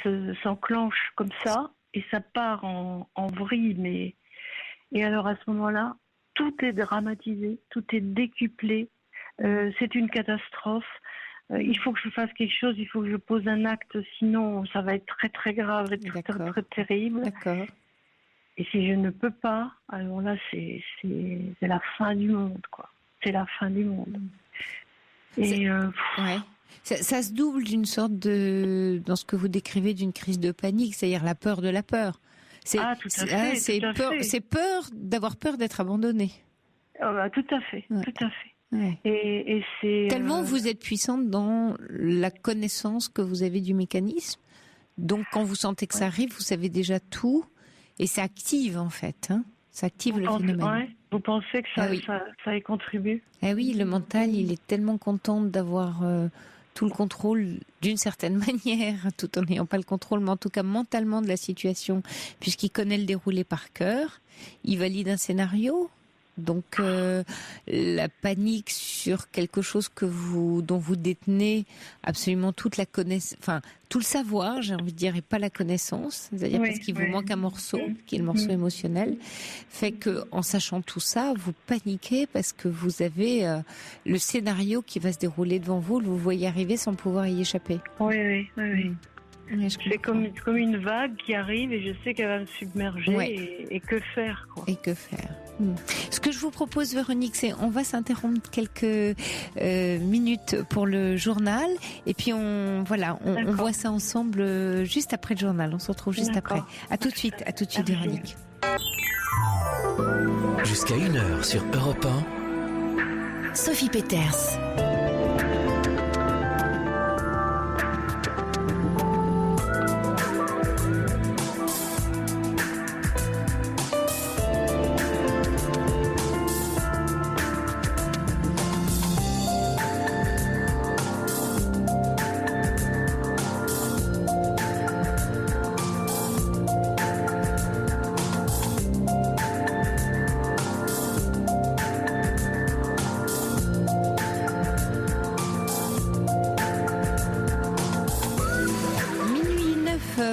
s'enclenche comme ça, et ça part en vrille, et alors à ce moment-là, tout est dramatisé, tout est décuplé, c'est une catastrophe. Il faut que je fasse quelque chose, il faut que je pose un acte, sinon ça va être très très grave et très, très, très terrible. D'accord. Et si je ne peux pas, alors là c'est la fin du monde, quoi. C'est la fin du monde. Et ouais. Ça se double d'une sorte dans ce que vous décrivez, d'une crise de panique, c'est-à-dire la peur de la peur. C'est peur d'avoir peur d'être abandonné. Tout à fait, ouais. Tout à fait. Ouais. Et c'est tellement vous êtes puissante dans la connaissance que vous avez du mécanisme. Donc quand vous sentez que ça arrive, vous savez déjà tout et ça active en fait. Hein, ça active le phénomène. Ouais. Vous pensez que ça y contribue? Ah oui, le mental, il est tellement content d'avoir tout le contrôle d'une certaine manière, tout en n'ayant pas le contrôle, mais en tout cas mentalement de la situation, puisqu'il connaît le déroulé par cœur. Il valide un scénario. Donc la panique sur quelque chose dont vous détenez absolument toute la connaissance, enfin tout le savoir, j'ai envie de dire, et pas la connaissance, c'est-à-dire parce qu'il vous manque un morceau, qui est le morceau émotionnel, fait que en sachant tout ça, vous paniquez parce que vous avez le scénario qui va se dérouler devant vous, vous voyez arriver sans pouvoir y échapper. Oui. C'est comme une vague qui arrive et je sais qu'elle va me submerger et que faire, quoi. Et que faire. Ce que je vous propose, Véronique, c'est on va s'interrompre quelques minutes pour le journal et puis on voit ça ensemble juste après le journal. On se retrouve juste après. À tout de suite, Véronique. Jusqu'à 1h sur Europe 1. Sophie Peters.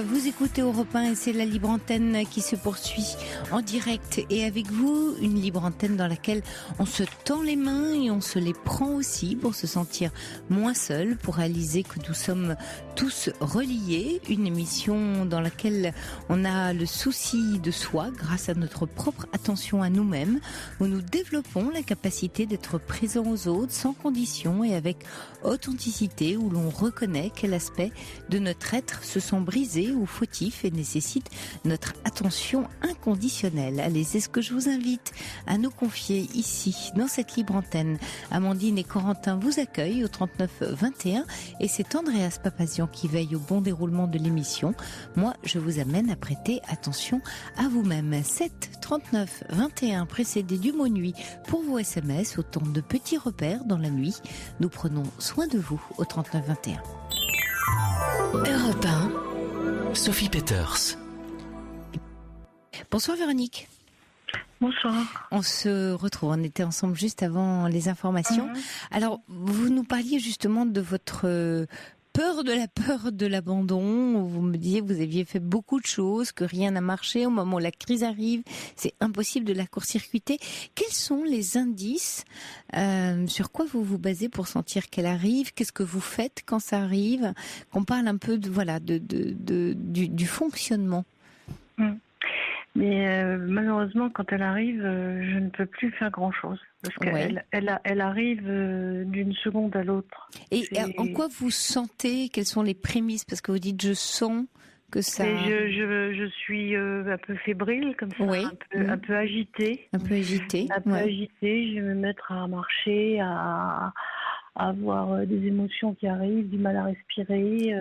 Vous écoutez Europe 1 et c'est la libre antenne qui se poursuit en direct et avec vous, une libre antenne dans laquelle on se tend les mains et on se les prend aussi pour se sentir moins seul, pour réaliser que nous sommes tous reliés, une émission dans laquelle on a le souci de soi grâce à notre propre attention à nous-mêmes, où nous développons la capacité d'être présent aux autres sans condition et avec authenticité, où l'on reconnaît quel aspect de notre être se sent brisé ou fautif et nécessite notre attention inconditionnelle. Allez, c'est ce que je vous invite à nous confier ici, dans cette libre antenne. Amandine et Corentin vous accueillent au 39 21 et c'est Andreas Papazian qui veille au bon déroulement de l'émission. Moi, je vous amène à prêter attention à vous-même. 7 39 21 précédé du mot nuit pour vos SMS, autant de petits repères dans la nuit. Nous prenons soin de vous au 39 21. Europe 1. Sophie Peters. Bonsoir Véronique. Bonsoir. On se retrouve, on était ensemble juste avant les informations. Alors, vous nous parliez justement de votre peur de l'abandon. Vous me disiez que vous aviez fait beaucoup de choses, que rien n'a marché. Au moment où la crise arrive, c'est impossible de la court-circuiter. Quels sont les indices sur quoi vous vous basez pour sentir qu'elle arrive? Qu'est-ce que vous faites quand ça arrive? Qu'on parle un peu du fonctionnement. Mais malheureusement, quand elle arrive, je ne peux plus faire grand-chose. Parce qu'elle arrive d'une seconde à l'autre. Et en quoi vous sentez? Quelles sont les prémices? Parce que vous dites, je sens que ça... Je suis un peu fébrile, comme ça, un peu agitée. Un peu agitée. Agitée. Je vais me mettre à marcher, à avoir des émotions qui arrivent, du mal à respirer.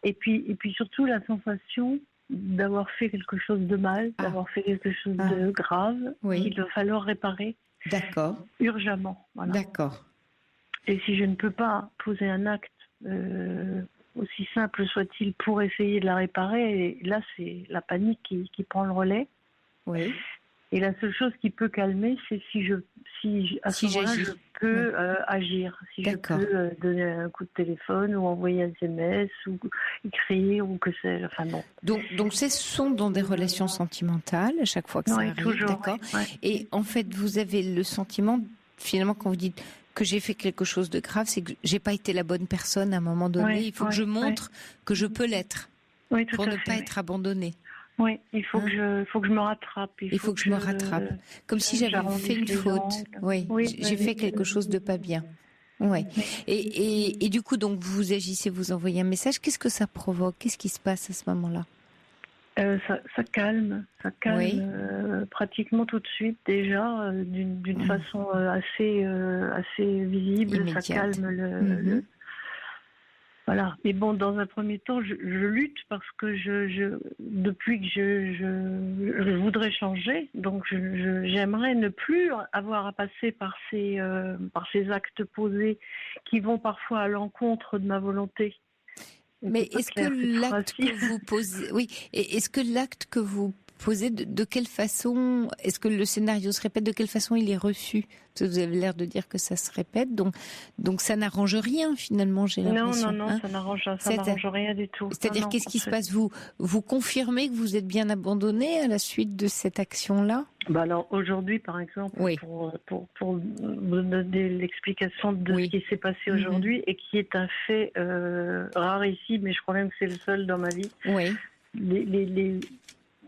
Et puis surtout la sensation d'avoir fait quelque chose de mal, d'avoir fait quelque chose de grave, qu'il va falloir réparer. D'accord. Urgemment. Voilà. D'accord. Et si je ne peux pas poser un acte aussi simple soit-il, pour essayer de la réparer. Et là, c'est la panique qui prend le relais. Oui. Et la seule chose qui peut calmer, c'est à ce moment-là, j'agis. je peux agir. Si D'accord. je peux donner un coup de téléphone ou envoyer un SMS ou écrire ou que sais-je. Enfin non. Donc ce sont dans des relations sentimentales à chaque fois que ça Oui, arrive, toujours. d'accord. Ouais. Et en fait, vous avez le sentiment, finalement, quand vous dites que j'ai fait quelque chose de grave, c'est que j'ai pas été la bonne personne à un moment donné. Ouais, Il faut que je montre que je peux l'être Oui, tout pour à ne fait, pas être abandonnée. Oui, il faut que je me rattrape. Il faut que je me rattrape. Comme si j'avais fait une faute. Oui, j'ai fait quelque chose de pas bien. Ouais. Et du coup, donc, vous agissez, vous envoyez un message. Qu'est-ce que ça provoque? Qu'est-ce qui se passe à ce moment-là? Ça calme Oui. Pratiquement tout de suite déjà, d'une façon assez visible. Immédiate. Ça calme voilà. Mais bon, dans un premier temps, je lutte parce que depuis que je voudrais changer, donc j'aimerais ne plus avoir à passer par ces actes posés qui vont parfois à l'encontre de ma volonté. Mais est-ce que l'acte que vous posez, oui, est-ce que l'acte que vous posez, de quelle façon, est-ce que le scénario se répète, de quelle façon il est reçu? Parce que vous avez l'air de dire que ça se répète, donc ça n'arrange rien finalement, j'ai l'impression. Non, ça n'arrange rien du tout. C'est-à-dire, qu'est-ce qui se passe? Vous confirmez que vous êtes bien abandonné à la suite de cette action-là? Alors aujourd'hui, par exemple, oui. pour vous donner l'explication de ce qui s'est passé aujourd'hui et qui est un fait rare ici, mais je crois même que c'est le seul dans ma vie. Oui.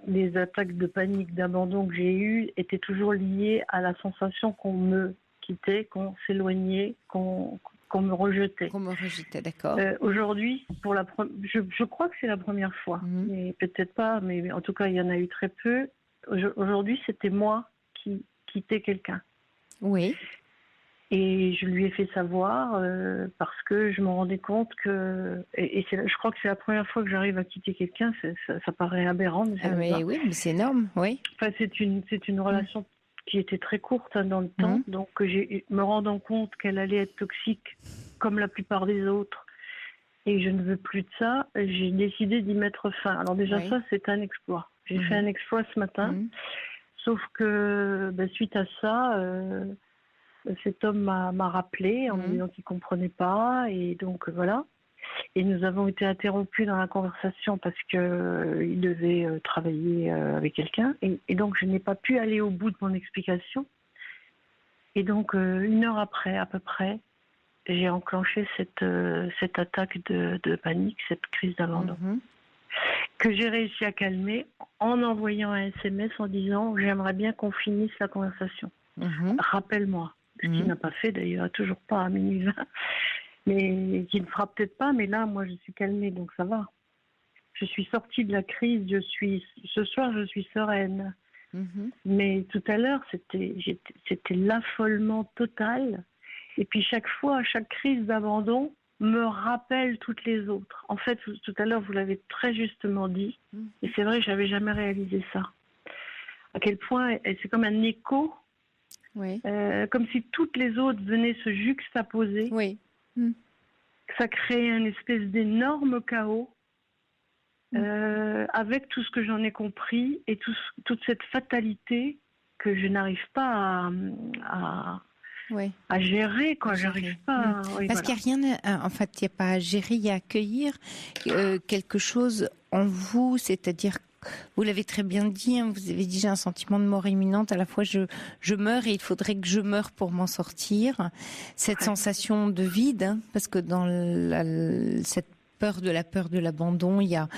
Les attaques de panique, d'abandon que j'ai eues étaient toujours liées à la sensation qu'on me quittait, qu'on s'éloignait, qu'on me rejetait. Qu'on me rejetait, d'accord. Aujourd'hui, je crois que c'est la première fois, mais peut-être pas, mais en tout cas, il y en a eu très peu. Aujourd'hui, c'était moi qui quittais quelqu'un. Oui. Et je lui ai fait savoir parce que je me rendais compte que... je crois que c'est la première fois que j'arrive à quitter quelqu'un. Ça paraît aberrant. Mais oui, mais c'est énorme, oui. Enfin, c'est une relation qui était très courte dans le temps. Donc, me rendant compte qu'elle allait être toxique comme la plupart des autres et je ne veux plus de ça, j'ai décidé d'y mettre fin. Alors déjà, ça, c'est un exploit. J'ai fait un exploit ce matin. Sauf que suite à ça... cet homme m'a rappelé en me disant qu'il ne comprenait pas et donc voilà. Et nous avons été interrompus dans la conversation parce qu'il devait travailler avec quelqu'un et donc je n'ai pas pu aller au bout de mon explication. Et donc 1 heure après à peu près, j'ai enclenché cette attaque de panique, cette crise d'abandon que j'ai réussi à calmer en envoyant un SMS en disant j'aimerais bien qu'on finisse la conversation. Rappelle-moi. Ce qu'il n'a pas fait d'ailleurs, toujours pas à minuit 20, mais qui ne fera peut-être pas, mais là, moi, je suis calmée, donc ça va. Je suis sortie de la crise, ce soir, je suis sereine. Mais tout à l'heure, c'était l'affolement total. Et puis chaque crise d'abandon me rappelle toutes les autres. En fait, tout à l'heure, vous l'avez très justement dit, et c'est vrai, j'avais jamais réalisé ça. À quel point, c'est comme un écho. Oui. Comme si toutes les autres venaient se juxtaposer. Oui. Ça créait une espèce d'énorme chaos avec tout ce que j'en ai compris et toute cette fatalité que je n'arrive pas à gérer. J'arrive pas. Parce qu'il n'y a rien, en fait, il n'y a pas à gérer, il y a à accueillir quelque chose en vous, c'est-à-dire vous l'avez très bien dit, vous avez dit j'ai un sentiment de mort imminente, à la fois je meurs et il faudrait que je meure pour m'en sortir. Cette sensation de vide, parce que dans cette peur de l'abandon, il y a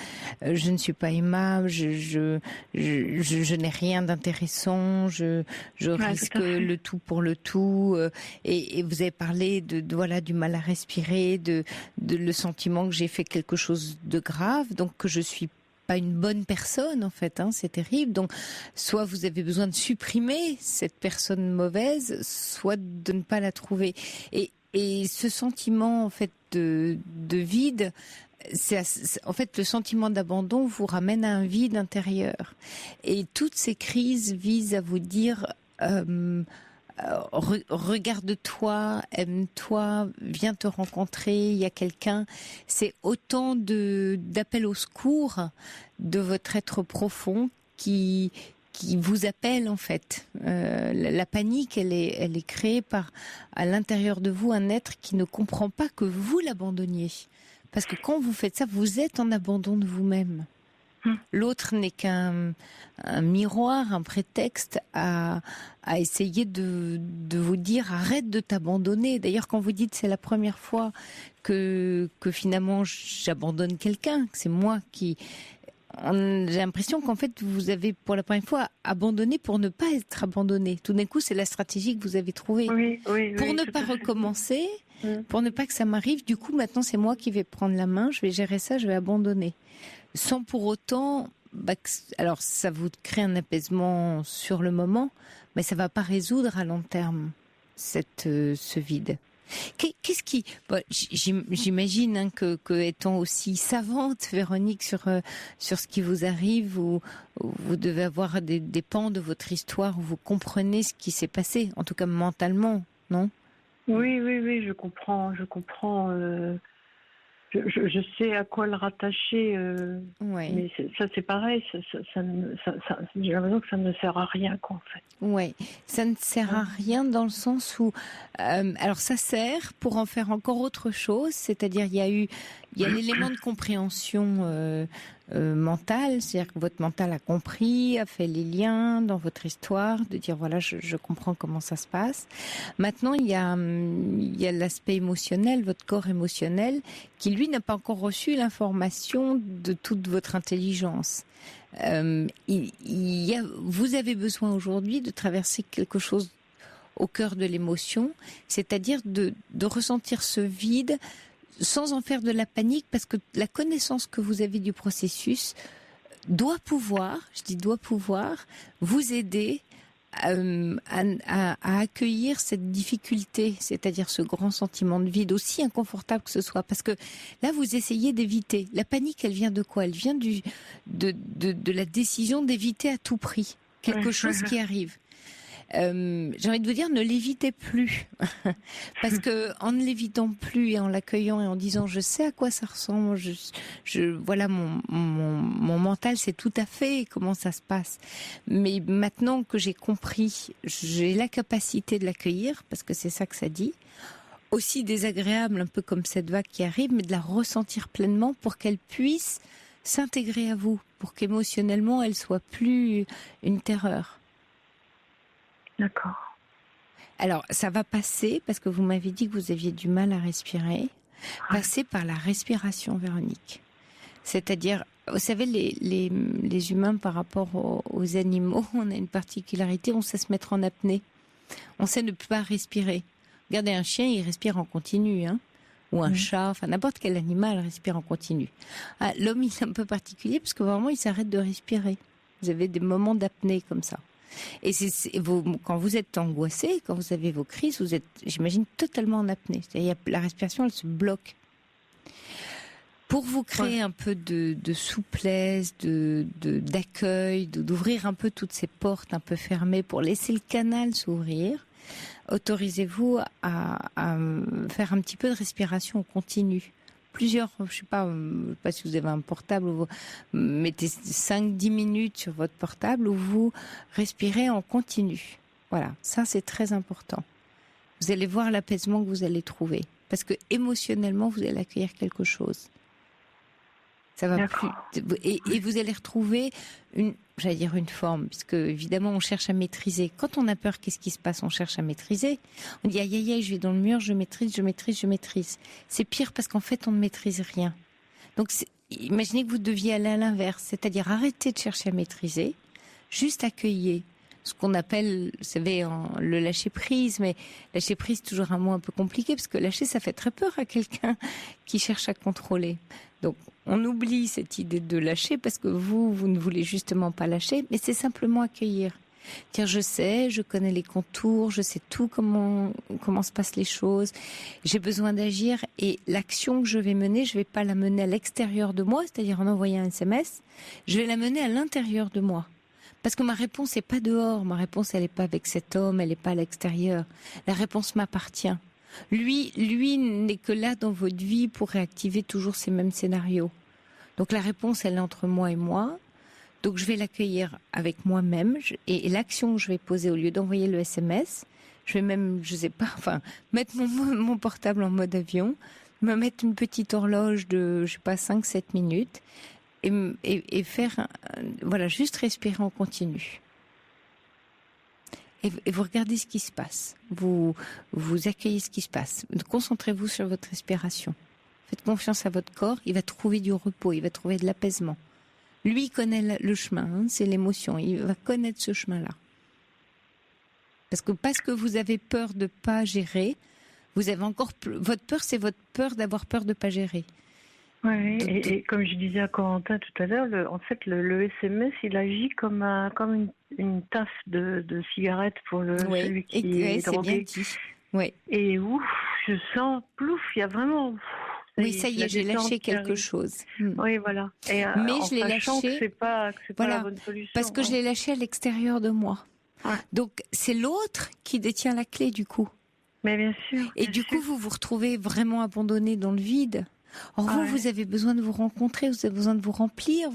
je ne suis pas aimable, je n'ai rien d'intéressant, je risque le tout pour le tout, et vous avez parlé du mal à respirer, de le sentiment que j'ai fait quelque chose de grave, donc que je suis pas une bonne personne en fait, c'est terrible. Donc soit vous avez besoin de supprimer cette personne mauvaise, soit de ne pas la trouver. Et ce sentiment en fait de vide, en fait le sentiment d'abandon vous ramène à un vide intérieur. Et toutes ces crises visent à vous dire regarde-toi, aime-toi, viens te rencontrer, il y a quelqu'un. C'est autant d'appels au secours de votre être profond qui vous appelle en fait. La panique, elle est créée par à l'intérieur de vous un être qui ne comprend pas que vous l'abandonniez. Parce que quand vous faites ça, vous êtes en abandon de vous-même. L'autre n'est qu'un miroir, un prétexte à essayer de vous dire arrête de t'abandonner. D'ailleurs, quand vous dites c'est la première fois que finalement j'abandonne quelqu'un, que c'est moi qui... J'ai l'impression qu'en fait vous avez pour la première fois abandonné pour ne pas être abandonné. Tout d'un coup, c'est la stratégie que vous avez trouvée. Pour ne pas recommencer, pour ne pas que ça m'arrive, du coup maintenant c'est moi qui vais prendre la main, je vais gérer ça, je vais abandonner. Sans pour autant, alors ça vous crée un apaisement sur le moment, mais ça va pas résoudre à long terme ce vide. Qu'est-ce qui, j'imagine que étant aussi savante, Véronique, sur ce qui vous arrive, vous devez avoir des pans de votre histoire où vous comprenez ce qui s'est passé, en tout cas mentalement, non? Oui, je comprends. Je sais à quoi le rattacher, mais ça c'est pareil, j'ai l'impression que ça ne sert à rien quoi, en fait. Oui, ça ne sert à rien dans le sens où, alors ça sert pour en faire encore autre chose, c'est-à-dire il y a l'élément de compréhension mentale, c'est-à-dire que votre mental a compris, a fait les liens dans votre histoire, de dire voilà je comprends comment ça se passe. Maintenant il y a l'aspect émotionnel, votre corps émotionnel, qui lui n'a pas encore reçu l'information de toute votre intelligence. Vous avez besoin aujourd'hui de traverser quelque chose au cœur de l'émotion, c'est-à-dire de ressentir ce vide sans en faire de la panique, parce que la connaissance que vous avez du processus doit pouvoir vous aider à accueillir cette difficulté, c'est-à-dire ce grand sentiment de vide, aussi inconfortable que ce soit, parce que là vous essayez d'éviter. La panique, elle vient de quoi? Elle vient de la décision d'éviter à tout prix quelque chose qui arrive. J'ai envie de vous dire, ne l'évitez plus, parce que en ne l'évitant plus et en l'accueillant et en disant je sais à quoi ça ressemble, voilà mon mental sait tout à fait comment ça se passe, mais maintenant que j'ai compris, j'ai la capacité de l'accueillir, parce que c'est ça que ça dit, aussi désagréable un peu comme cette vague qui arrive, mais de la ressentir pleinement pour qu'elle puisse s'intégrer à vous, pour qu'émotionnellement elle soit plus une terreur. D'accord. Alors, ça va passer, parce que vous m'avez dit que vous aviez du mal à respirer, passer par la respiration, Véronique. C'est-à-dire, vous savez, les humains par rapport aux animaux, on a une particularité, on sait se mettre en apnée. On sait ne pas respirer. Regardez, un chien, il respire en continu, hein, ou un chat, enfin n'importe quel animal respire en continu. Ah, l'homme, il est un peu particulier, parce que vraiment, il s'arrête de respirer. Vous avez des moments d'apnée comme ça. Et quand vous êtes angoissé, quand vous avez vos crises, vous êtes, j'imagine, totalement en apnée. C'est-à-dire, la respiration, elle se bloque. Pour vous créer un peu de souplesse, d'accueil, d'ouvrir un peu toutes ces portes un peu fermées pour laisser le canal s'ouvrir, autorisez-vous à faire un petit peu de respiration continue. Plusieurs, je sais pas si vous avez un portable, vous mettez 5-10 minutes sur votre portable où vous respirez en continu. Voilà, ça c'est très important. Vous allez voir l'apaisement que vous allez trouver, parce que émotionnellement vous allez accueillir quelque chose. Ça va plus, et vous allez retrouver une forme, puisque évidemment on cherche à maîtriser. Quand on a peur, qu'est-ce qui se passe? On cherche à maîtriser. On dit aïe aïe aïe, je vais dans le mur, je maîtrise. C'est pire parce qu'en fait on ne maîtrise rien. Donc imaginez que vous deviez aller à l'inverse, c'est-à-dire arrêter de chercher à maîtriser, juste accueillir ce qu'on appelle, vous savez, le lâcher prise. Mais lâcher prise, c'est toujours un mot un peu compliqué, parce que lâcher, ça fait très peur à quelqu'un qui cherche à contrôler. Donc, on oublie cette idée de lâcher, parce que vous ne voulez justement pas lâcher, mais c'est simplement accueillir. Dire, je connais les contours, je sais tout comment se passent les choses, j'ai besoin d'agir, et l'action que je vais mener, je vais pas la mener à l'extérieur de moi, c'est-à-dire en envoyant un SMS, je vais la mener à l'intérieur de moi. Parce que ma réponse n'est pas dehors, ma réponse elle n'est pas avec cet homme, elle n'est pas à l'extérieur. La réponse m'appartient. Lui n'est que là dans votre vie pour réactiver toujours ces mêmes scénarios. Donc la réponse elle est entre moi et moi. Donc je vais l'accueillir avec moi-même et l'action que je vais poser au lieu d'envoyer le SMS, je vais même, je sais pas, enfin mettre mon portable en mode avion, me mettre une petite horloge de, je sais pas, 5-7 minutes et faire, voilà, juste respirer en continu. Et vous regardez ce qui se passe. Vous accueillez ce qui se passe. Concentrez-vous sur votre respiration. Faites confiance à votre corps. Il va trouver du repos. Il va trouver de l'apaisement. Lui, il connaît le chemin. C'est l'émotion. Il va connaître ce chemin-là. Parce que vous avez peur de pas gérer, vous avez encore votre peur, c'est votre peur d'avoir peur de pas gérer. Oui, et comme je disais à Corentin tout à l'heure, le SMS, il agit comme une tasse de cigarette pour celui qui est drogué. Bien dit. Oui. Et ouf, je sens, plouf, il y a vraiment... Ça y est, j'ai lâché quelque chose. Oui, voilà. Et, mais je l'ai lâché. Que c'est pas la bonne solution. Parce que je l'ai lâché à l'extérieur de moi. Ouais. Donc c'est l'autre qui détient la clé du coup. Mais bien sûr. Et du coup, vous vous retrouvez vraiment abandonné dans le vide. Or vous avez besoin de vous rencontrer, vous avez besoin de vous remplir.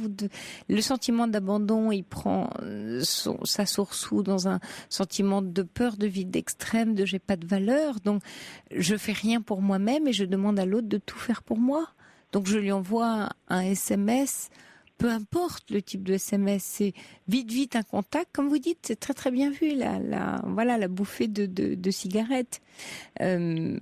Le sentiment d'abandon, il prend sa source dans un sentiment de peur, de vide extrême, de j'ai pas de valeur. Donc je fais rien pour moi-même et je demande à l'autre de tout faire pour moi. Donc je lui envoie un SMS. Peu importe le type de SMS, c'est vite un contact, comme vous dites, c'est très très bien vu la bouffée de cigarettes. Et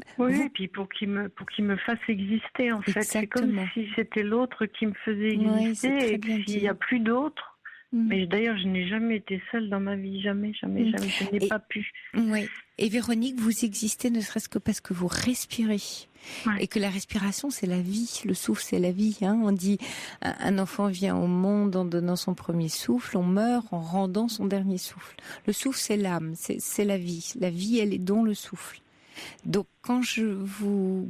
puis pour qu'il me fasse exister en fait, c'est comme si c'était l'autre qui me faisait exister et s'il n'y a plus d'autres. Mais d'ailleurs, je n'ai jamais été seule dans ma vie, jamais, je n'ai pas pu. Oui. Et Véronique, vous existez ne serait-ce que parce que vous respirez. Ouais. Et que la respiration, c'est la vie. Le souffle, c'est la vie. On dit, un enfant vient au monde en donnant son premier souffle, on meurt en rendant son dernier souffle. Le souffle, c'est l'âme, c'est la vie. La vie, elle est dans le souffle. Donc, quand je vous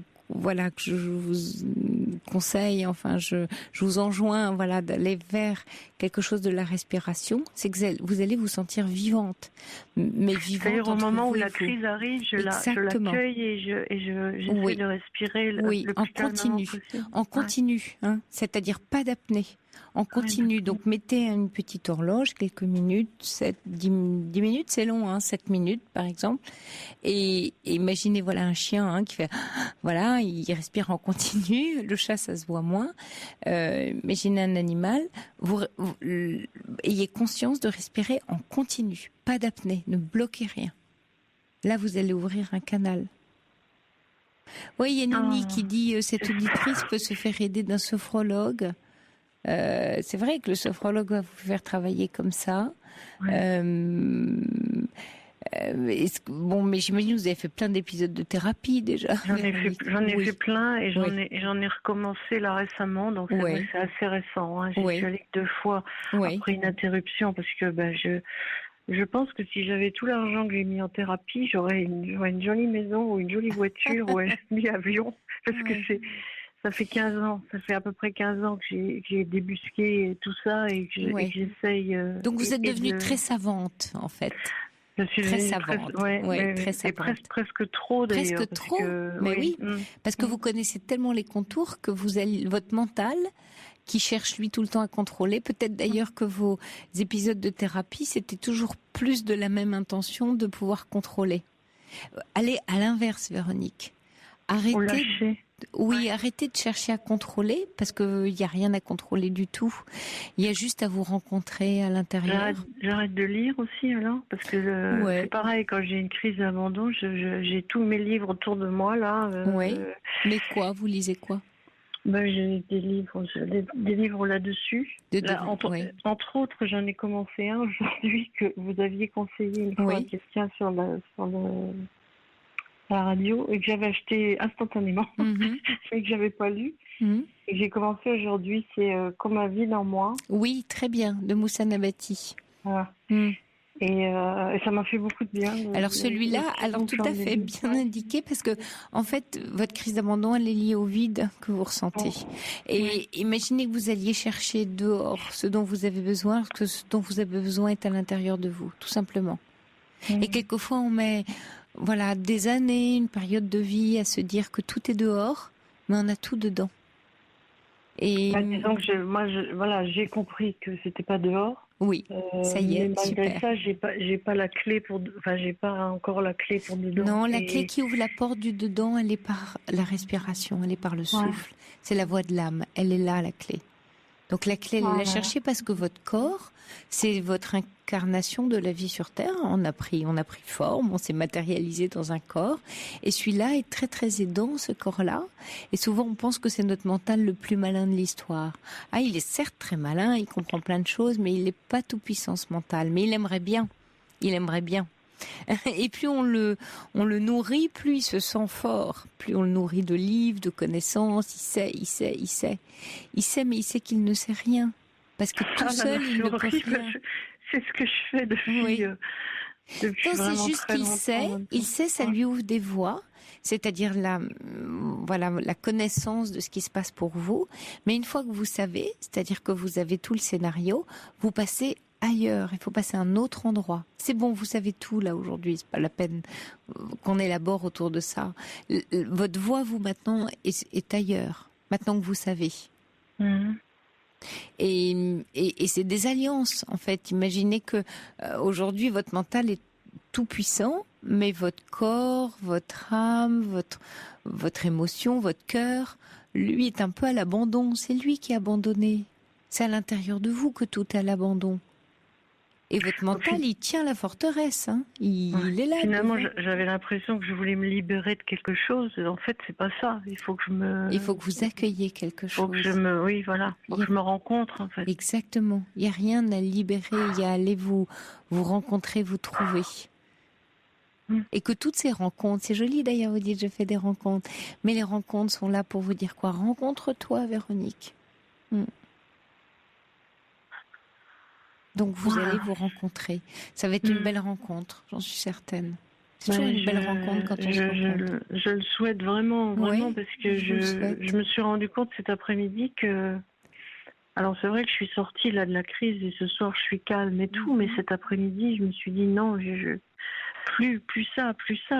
conseille, je vous enjoins, d'aller vers quelque chose de la respiration, c'est que vous allez vous sentir vivante. Mais vivante. C'est-à-dire au moment où la crise arrive, je l'accueille et j'essaie de respirer le plus calmement possible. En continu, c'est-à-dire pas d'apnée. En continu, donc mettez une petite horloge, quelques minutes, 10 minutes, c'est long, 7 minutes par exemple, et imaginez un chien qui fait, il respire en continu, le chat ça se voit moins, imaginez un animal, vous ayez conscience de respirer en continu, pas d'apnée, ne bloquez rien. Là vous allez ouvrir un canal. Oui, il y a Nini qui dit, cette auditrice peut se faire aider d'un sophrologue. C'est vrai que le sophrologue va vous faire travailler comme ça. Ouais. Mais j'imagine que vous avez fait plein d'épisodes de thérapie déjà. J'en ai fait plein et j'en ai recommencé là récemment, donc c'est assez récent. J'y suis allée 2 fois après une interruption parce que je pense que si j'avais tout l'argent que j'ai mis en thérapie, j'aurais une jolie maison ou une jolie voiture ou un joli avion parce que ça fait 15 ans, ça fait à peu près 15 ans que j'ai débusqué tout ça et que j'essaye... Donc vous êtes devenue très savante, en fait. Je suis très savante. Très savante. Presque trop, d'ailleurs. Presque trop, oui. Parce que vous connaissez tellement les contours que votre mental, qui cherche lui tout le temps à contrôler, peut-être d'ailleurs que vos épisodes de thérapie, c'était toujours plus de la même intention de pouvoir contrôler. Allez à l'inverse, Véronique. Arrêtez de chercher à contrôler parce qu'il n'y a rien à contrôler du tout. Il y a juste à vous rencontrer à l'intérieur. J'arrête de lire aussi alors parce que c'est pareil, quand j'ai une crise d'abandon, j'ai tous mes livres autour de moi là. Mais quoi? Vous lisez quoi? J'ai des livres là-dessus. Entre autres, j'en ai commencé un aujourd'hui que vous aviez conseillé une fois quelqu'un sur la radio et que j'avais acheté instantanément et que j'avais pas lu et que j'ai commencé aujourd'hui, c'est Comme un vide en moi. Oui, très bien, de Moussa Nabati. Voilà. Et ça m'a fait beaucoup de bien. Alors celui-là, alors tout à fait bien indiqué, parce que en fait, votre crise d'abandon, elle est liée au vide que vous ressentez. Et imaginez que vous alliez chercher dehors ce dont vous avez besoin, parce que ce dont vous avez besoin est à l'intérieur de vous, tout simplement. Et quelquefois, on met, voilà, des années, une période de vie à se dire que tout est dehors, mais on a tout dedans. Et disons que voilà, j'ai compris que c'était pas dehors. oui, ça y est, mais malgré super. ça, j'ai pas la clé pour, enfin, j'ai pas encore la clé pour dedans. Non, la clé qui ouvre la porte du dedans, elle est par la respiration, elle est par le souffle. C'est la voix de l'âme, elle est là, la clé. Donc la clé, elle est la chercher parce que votre corps, c'est votre incarnation de la vie sur Terre. On a pris forme, on s'est matérialisé dans un corps. Et celui-là est très très aidant, ce corps-là. Et souvent on pense que c'est notre mental le plus malin de l'histoire. Ah, il est certes très malin, il comprend plein de choses, mais il n'est pas tout puissant ce mental. Mais il aimerait bien. Il aimerait bien. Et plus on le nourrit, plus il se sent fort. Plus on le nourrit de livres, de connaissances, il sait, mais il sait qu'il ne sait rien. Parce que tout seul, il ne peut rien. C'est ce que je fais depuis, depuis non, vraiment c'est juste très qu'il longtemps. sait, ça lui ouvre des voies. C'est-à-dire la connaissance de ce qui se passe pour vous. Mais une fois que vous savez, c'est-à-dire que vous avez tout le scénario, vous passez ailleurs, il faut passer à un autre endroit. C'est bon, vous savez tout là aujourd'hui, c'est pas la peine qu'on élabore autour de ça. Votre voix, vous maintenant, est ailleurs, maintenant que vous savez. Et c'est des alliances en fait. Imaginez que aujourd'hui votre mental est tout puissant, mais votre corps, votre âme, votre émotion, votre cœur, lui est un peu à l'abandon. C'est lui qui est abandonné. C'est à l'intérieur de vous que tout est à l'abandon. Et votre mental, il tient la forteresse, hein. Il est là. Finalement, j'avais l'impression que je voulais me libérer de quelque chose. En fait, c'est pas ça. Il faut que vous accueilliez quelque chose. Que je me rencontre, en fait. Exactement. Il n'y a rien à libérer. Il y a à aller vous rencontrer, vous trouver. Et que toutes ces rencontres, c'est joli d'ailleurs, vous dites je fais des rencontres, mais les rencontres sont là pour vous dire quoi? Rencontre-toi, Véronique. Donc vous allez vous rencontrer. Ça va être une belle rencontre, j'en suis certaine. C'est toujours une belle rencontre quand on se rencontre. Je le souhaite vraiment, parce que je me suis rendu compte cet après-midi que... Alors c'est vrai que je suis sortie là de la crise et ce soir je suis calme et tout, mais cet après-midi je me suis dit non, plus ça,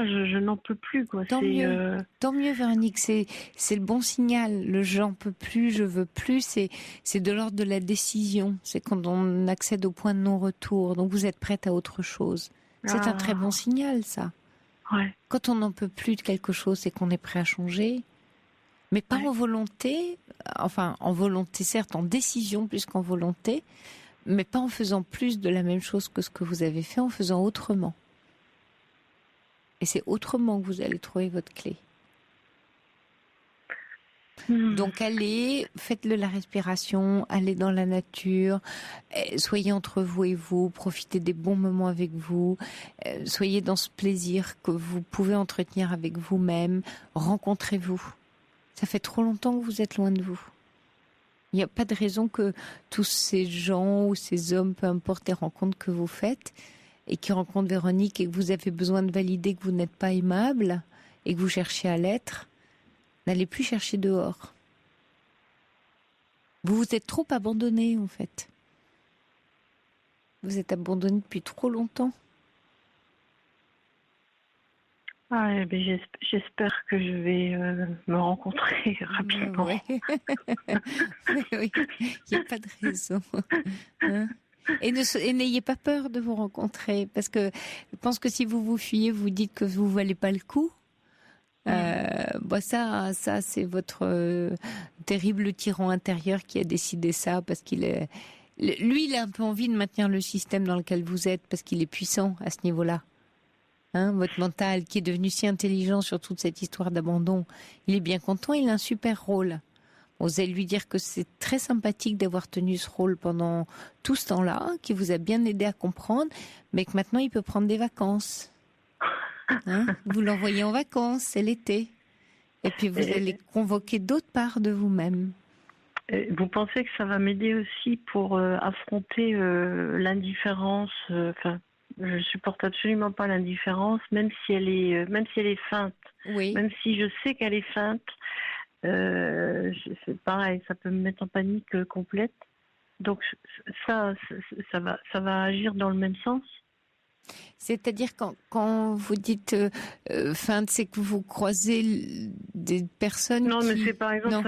je n'en peux plus, quoi. Tant mieux, Véronique, c'est le bon signal. Le j'en peux plus, je veux plus, c'est de l'ordre de la décision. C'est quand on accède au point de non-retour. Donc vous êtes prête à autre chose. C'est un très bon signal, ça. Ouais. Quand on n'en peut plus de quelque chose, c'est qu'on est prêt à changer. Mais pas en volonté, enfin en volonté certes, en décision plus qu'en volonté, mais pas en faisant plus de la même chose que ce que vous avez fait, en faisant autrement. Et c'est autrement que vous allez trouver votre clé. Donc allez, faites-le la respiration, allez dans la nature, soyez entre vous et vous, profitez des bons moments avec vous, soyez dans ce plaisir que vous pouvez entretenir avec vous-même, rencontrez-vous. Ça fait trop longtemps que vous êtes loin de vous. Il n'y a pas de raison que tous ces gens ou ces hommes, peu importe les rencontres que vous faites, et qui rencontrent Véronique et que vous avez besoin de valider que vous n'êtes pas aimable et que vous cherchez à l'être, n'allez plus chercher dehors. Vous vous êtes trop abandonné, en fait. Vous êtes abandonné depuis trop longtemps. J'espère que je vais me rencontrer rapidement. Oui, il n'y a pas de raison. Hein? Et n'ayez pas peur de vous rencontrer, parce que je pense que si vous vous fuyez, vous dites que vous ne valez pas le coup. Ça c'est votre terrible tyran intérieur qui a décidé ça, parce qu'il est... Lui, il a un peu envie de maintenir le système dans lequel vous êtes, parce qu'il est puissant à ce niveau-là. Hein, votre mental, qui est devenu si intelligent sur toute cette histoire d'abandon, il est bien content, il a un super rôle. Vous allez lui dire que c'est très sympathique d'avoir tenu ce rôle pendant tout ce temps-là, qui vous a bien aidé à comprendre, mais que maintenant il peut prendre des vacances. Hein, vous l'envoyez en vacances, c'est l'été. Et puis vous allez convoquer d'autres parts de vous-même. Vous pensez que ça va m'aider aussi pour affronter l'indifférence, je supporte absolument pas l'indifférence, même si elle est feinte. Oui. Même si je sais qu'elle est feinte, c'est pareil, ça peut me mettre en panique complète. Donc ça va agir dans le même sens. C'est-à-dire quand vous dites feinte, c'est que vous croisez des personnes. Non, mais qui... c'est par exemple, non.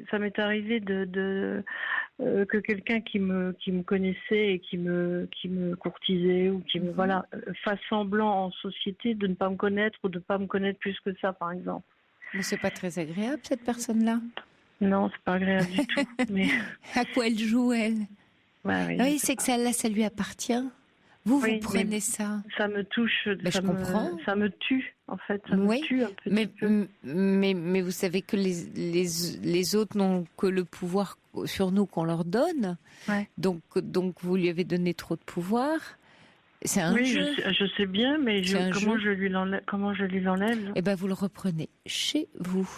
ça m'est arrivé que quelqu'un qui me connaissait et qui me courtisait ou qui me fasse semblant en société de ne pas me connaître ou de ne pas me connaître plus que ça, par exemple. Mais c'est pas très agréable, cette personne-là. Non, c'est pas agréable du tout. Mais... À quoi elle joue, elle? Ouais, oui, c'est que ça lui appartient. Vous prenez ça. Ça me touche. Je comprends. Ça me tue, en fait. Ça me tue un petit peu. Mais vous savez que les autres n'ont que le pouvoir sur nous qu'on leur donne. Ouais. Donc vous lui avez donné trop de pouvoir. C'est un jeu. Je sais bien, mais comment je lui l'enlève? Eh ben, vous le reprenez chez vous.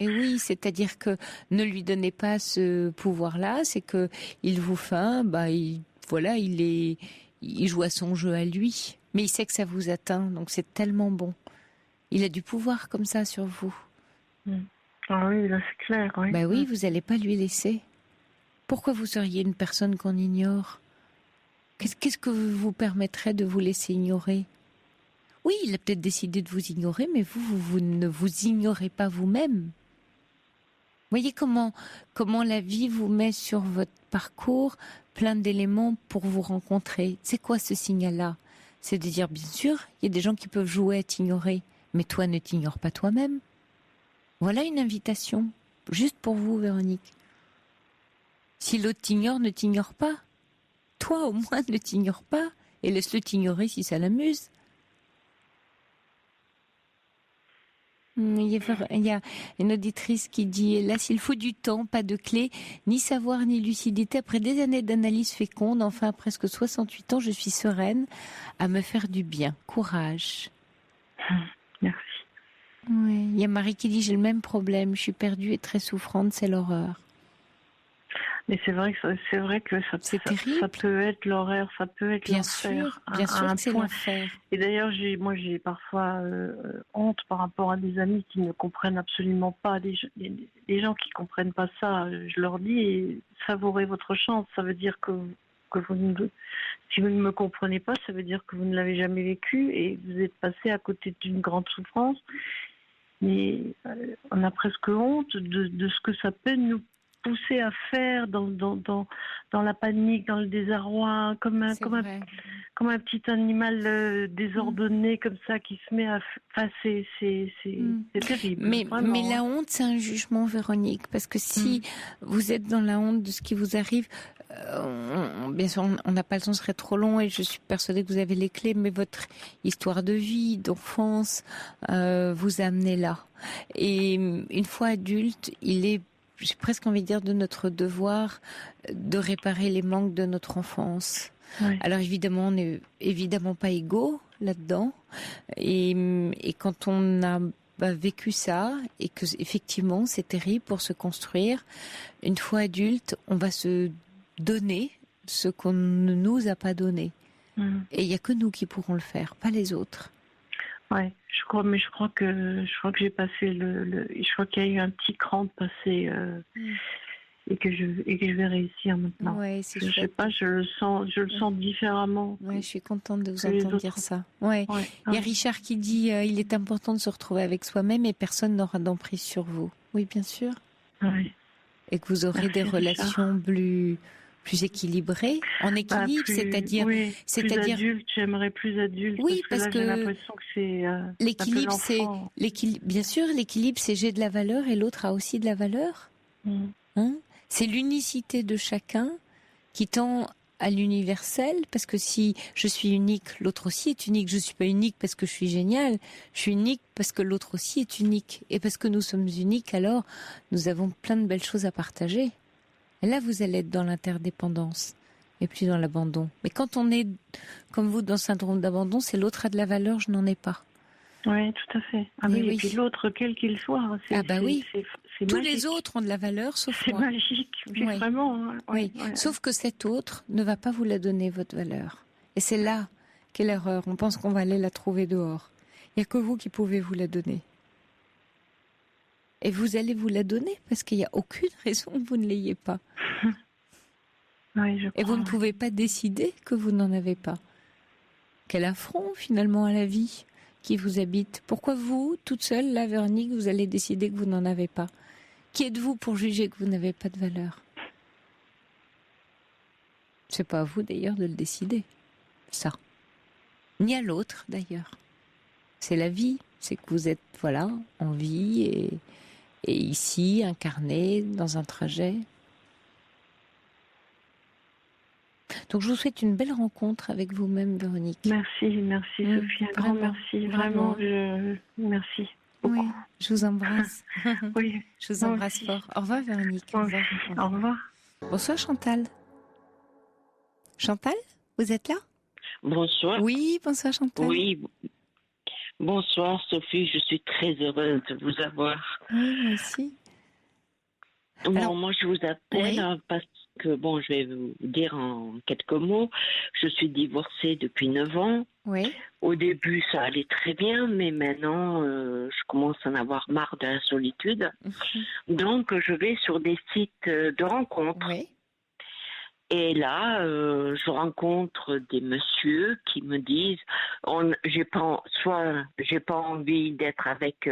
Et oui, c'est-à-dire que ne lui donnez pas ce pouvoir-là, c'est que il vous fait, il joue à son jeu à lui, mais il sait que ça vous atteint, donc c'est tellement bon. Il a du pouvoir comme ça sur vous. Ah oui, là c'est clair. Oui. Bah oui, vous n'allez pas lui laisser. Pourquoi vous seriez une personne qu'on ignore? Qu'est-ce que vous permettrait de vous laisser ignorer? Oui, il a peut-être décidé de vous ignorer, mais vous ne vous ignorez pas vous-même. Voyez comment la vie vous met sur votre parcours plein d'éléments pour vous rencontrer. C'est quoi ce signal-là? C'est de dire, bien sûr, il y a des gens qui peuvent jouer à t'ignorer, mais toi ne t'ignores pas toi-même. Voilà une invitation, juste pour vous, Véronique. Si l'autre t'ignore, ne t'ignore pas. Toi, au moins, ne t'ignore pas et laisse-le t'ignorer si ça l'amuse. Il y a une auditrice qui dit, là, s'il faut du temps, pas de clé, ni savoir, ni lucidité. Après des années d'analyse féconde, enfin, à presque 68 ans, je suis sereine à me faire du bien. Courage. Merci. Oui. Il y a Marie qui dit, j'ai le même problème, je suis perdue et très souffrante, c'est l'horreur. Mais c'est vrai que ça peut être l'horreur, ça peut être l'enfer. Bien sûr que c'est l'enfer. Et d'ailleurs, j'ai parfois honte par rapport à des amis qui ne comprennent absolument pas. Les gens qui comprennent pas ça, je leur dis, savourez votre chance. Ça veut dire que si vous ne me comprenez pas, ça veut dire que vous ne l'avez jamais vécu et vous êtes passé à côté d'une grande souffrance. Mais on a presque honte de ce que ça peut nous pousser à faire dans la panique, dans le désarroi, comme un petit animal désordonné comme ça qui se met à... Enfin, c'est terrible. Mais la honte, c'est un jugement, Véronique, parce que si vous êtes dans la honte de ce qui vous arrive, bien sûr, on n'a pas le temps, ce serait trop long et je suis persuadée que vous avez les clés, mais votre histoire de vie, d'enfance, vous a amené là. Et une fois adulte, j'ai presque envie de dire, de notre devoir de réparer les manques de notre enfance. Oui. Alors évidemment, on n'est évidemment pas égaux là-dedans. Et quand on a vécu ça, et que effectivement c'est terrible pour se construire, une fois adulte, on va se donner ce qu'on ne nous a pas donné. Et il n'y a que nous qui pourrons le faire, pas les autres. Ouais, je crois que j'ai passé je crois qu'il y a eu un petit cran de passer et que je vais réussir maintenant. Ouais, c'est chouette. Je sais pas, je le sens différemment. Ouais, je suis contente de vous entendre dire ça. Ouais. Il y a Richard qui dit il est important de se retrouver avec soi-même et personne n'aura d'emprise sur vous. Oui, bien sûr. Ouais. Et que vous aurez des relations plus équilibré, en équilibre, c'est-à-dire adulte, j'aimerais plus adulte. Oui, parce que j'ai l'impression que c'est l'équilibre, bien sûr, l'équilibre, c'est j'ai de la valeur et l'autre a aussi de la valeur. C'est l'unicité de chacun qui tend à l'universel, parce que si je suis unique, l'autre aussi est unique. Je suis pas unique parce que je suis géniale, je suis unique parce que l'autre aussi est unique, et parce que nous sommes uniques, alors nous avons plein de belles choses à partager. Et là, vous allez être dans l'interdépendance et plus dans l'abandon. Mais quand on est, comme vous, dans le syndrome d'abandon, c'est l'autre a de la valeur, je n'en ai pas. Oui, tout à fait. Ah oui, et puis l'autre, quel qu'il soit, c'est Tous magique. les autres ont de la valeur, sauf C'est moi. magique, oui, Oui. vraiment. Hein. Oui, Ouais. sauf que cet autre ne va pas vous la donner, votre valeur. Et c'est là qu'est l'erreur. On pense qu'on va aller la trouver dehors. Il n'y a que vous qui pouvez vous la donner. Et vous allez vous la donner parce qu'il n'y a aucune raison que vous ne l'ayez pas. Oui, Et vous ne pouvez pas décider que vous n'en avez pas. Quel affront finalement à la vie qui vous habite. Pourquoi vous, toute seule, là, Véronique, vous allez décider que vous n'en avez pas? Qui êtes-vous pour juger que vous n'avez pas de valeur? C'est pas à vous d'ailleurs de le décider, ça. Ni à l'autre d'ailleurs. C'est la vie, c'est que vous êtes, voilà, en vie et ici, incarné dans un trajet. Donc je vous souhaite une belle rencontre avec vous-même, Véronique. Merci Sophie, un grand merci, vraiment, merci beaucoup. Oui, je vous embrasse. Oui, je vous embrasse fort. Au revoir, Véronique. Au revoir. Bonsoir, Chantal. Chantal, vous êtes là? Bonsoir. Oui, bonsoir, Chantal. Oui. Bonsoir, Sophie. Je suis très heureuse de vous avoir. Oui, moi aussi. Alors, moi, je vous appelle parce que, bon, je vais vous dire en quelques mots. Je suis divorcée depuis 9 ans. Oui. Au début, ça allait très bien, mais maintenant, je commence à en avoir marre de la solitude. Donc, je vais sur des sites de rencontres. Oui. Et là, je rencontre des messieurs qui me disent, j'ai pas envie d'être avec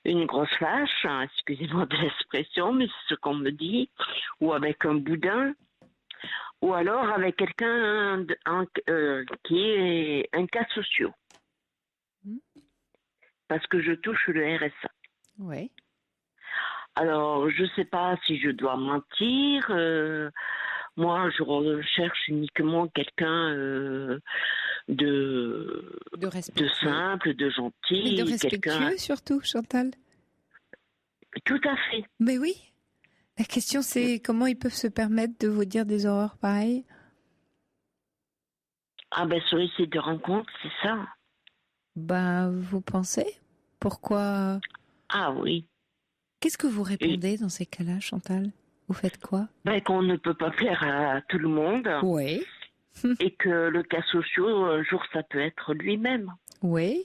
une grosse vache, hein, excusez-moi de l'expression, mais c'est ce qu'on me dit, ou avec un boudin, ou alors avec quelqu'un qui est un cas social. Parce que je touche le RSA. Oui. Alors, je ne sais pas si je dois mentir. Moi, je recherche uniquement quelqu'un de simple, de gentil. Et de respectueux surtout, Chantal. Tout à fait. Mais oui. La question, c'est comment ils peuvent se permettre de vous dire des horreurs pareilles? Ah ben, sur les sites de rencontres, c'est ça. Ben, vous pensez? Pourquoi? Ah oui. Qu'est-ce que vous répondez dans ces cas-là, Chantal? Vous faites quoi? Ben, qu'on ne peut pas plaire à tout le monde. Oui. Et que le cas social, un jour, ça peut être lui-même. Oui.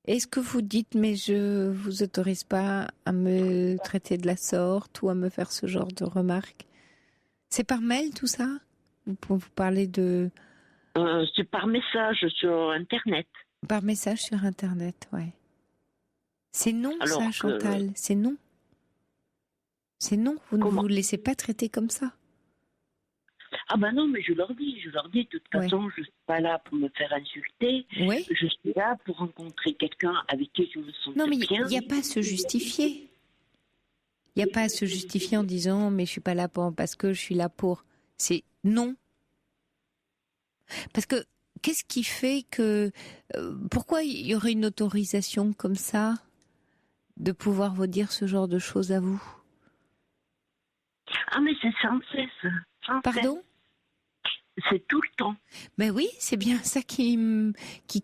Est-ce que vous dites, mais je vous autorise pas à me traiter de la sorte ou à me faire ce genre de remarques? C'est par mail tout ça? Vous parlez de... C'est par message sur Internet. Par message sur Internet, ouais. C'est non, alors ça, Chantal, c'est non. C'est non, vous ne vous laissez pas traiter comme ça. Ah ben non, mais je leur dis, de toute façon, je ne suis pas là pour me faire insulter. Oui. Je suis là pour rencontrer quelqu'un avec qui je me sens bien. Non, mais il n'y a pas à se justifier. Il n'y a pas à se justifier en disant, mais je ne suis pas là parce que je suis là pour... C'est non. Parce que, qu'est-ce qui fait que... pourquoi il y aurait une autorisation comme ça de pouvoir vous dire ce genre de choses à vous? Ah, mais c'est sans cesse. Pardon? C'est tout le temps. Ben oui, c'est bien ça qui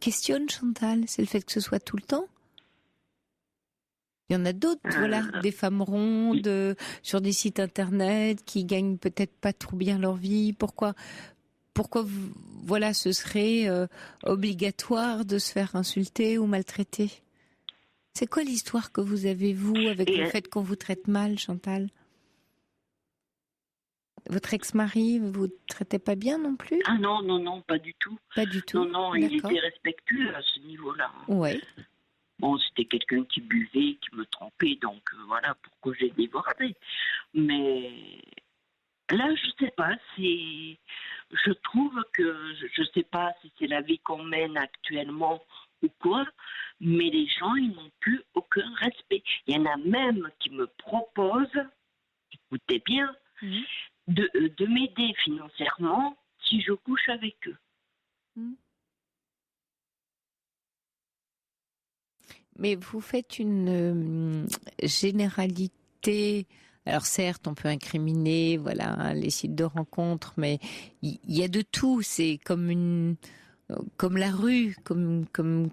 questionne, Chantal. C'est le fait que ce soit tout le temps. Il y en a d'autres, voilà, des femmes rondes sur des sites internet qui gagnent peut-être pas trop bien leur vie. Pourquoi voilà, ce serait obligatoire de se faire insulter ou maltraiter? C'est quoi l'histoire que vous avez, vous, avec le fait qu'on vous traite mal, Chantal? Votre ex-mari, vous ne traitez pas bien non plus? Ah non, pas du tout. Pas du tout. Non, il était respectueux à ce niveau-là. Oui. Bon, c'était quelqu'un qui buvait, qui me trompait, donc voilà pourquoi j'ai divorcé. Mais là, je sais pas, je trouve que, je sais pas si c'est la vie qu'on mène actuellement ou quoi, mais les gens, ils n'ont plus aucun respect. Il y en a même qui me proposent, écoutez bien, de m'aider financièrement si je couche avec eux. Mais vous faites une généralité. Alors certes, on peut incriminer, voilà, les sites de rencontres, mais il y a de tout. C'est comme comme la rue, comme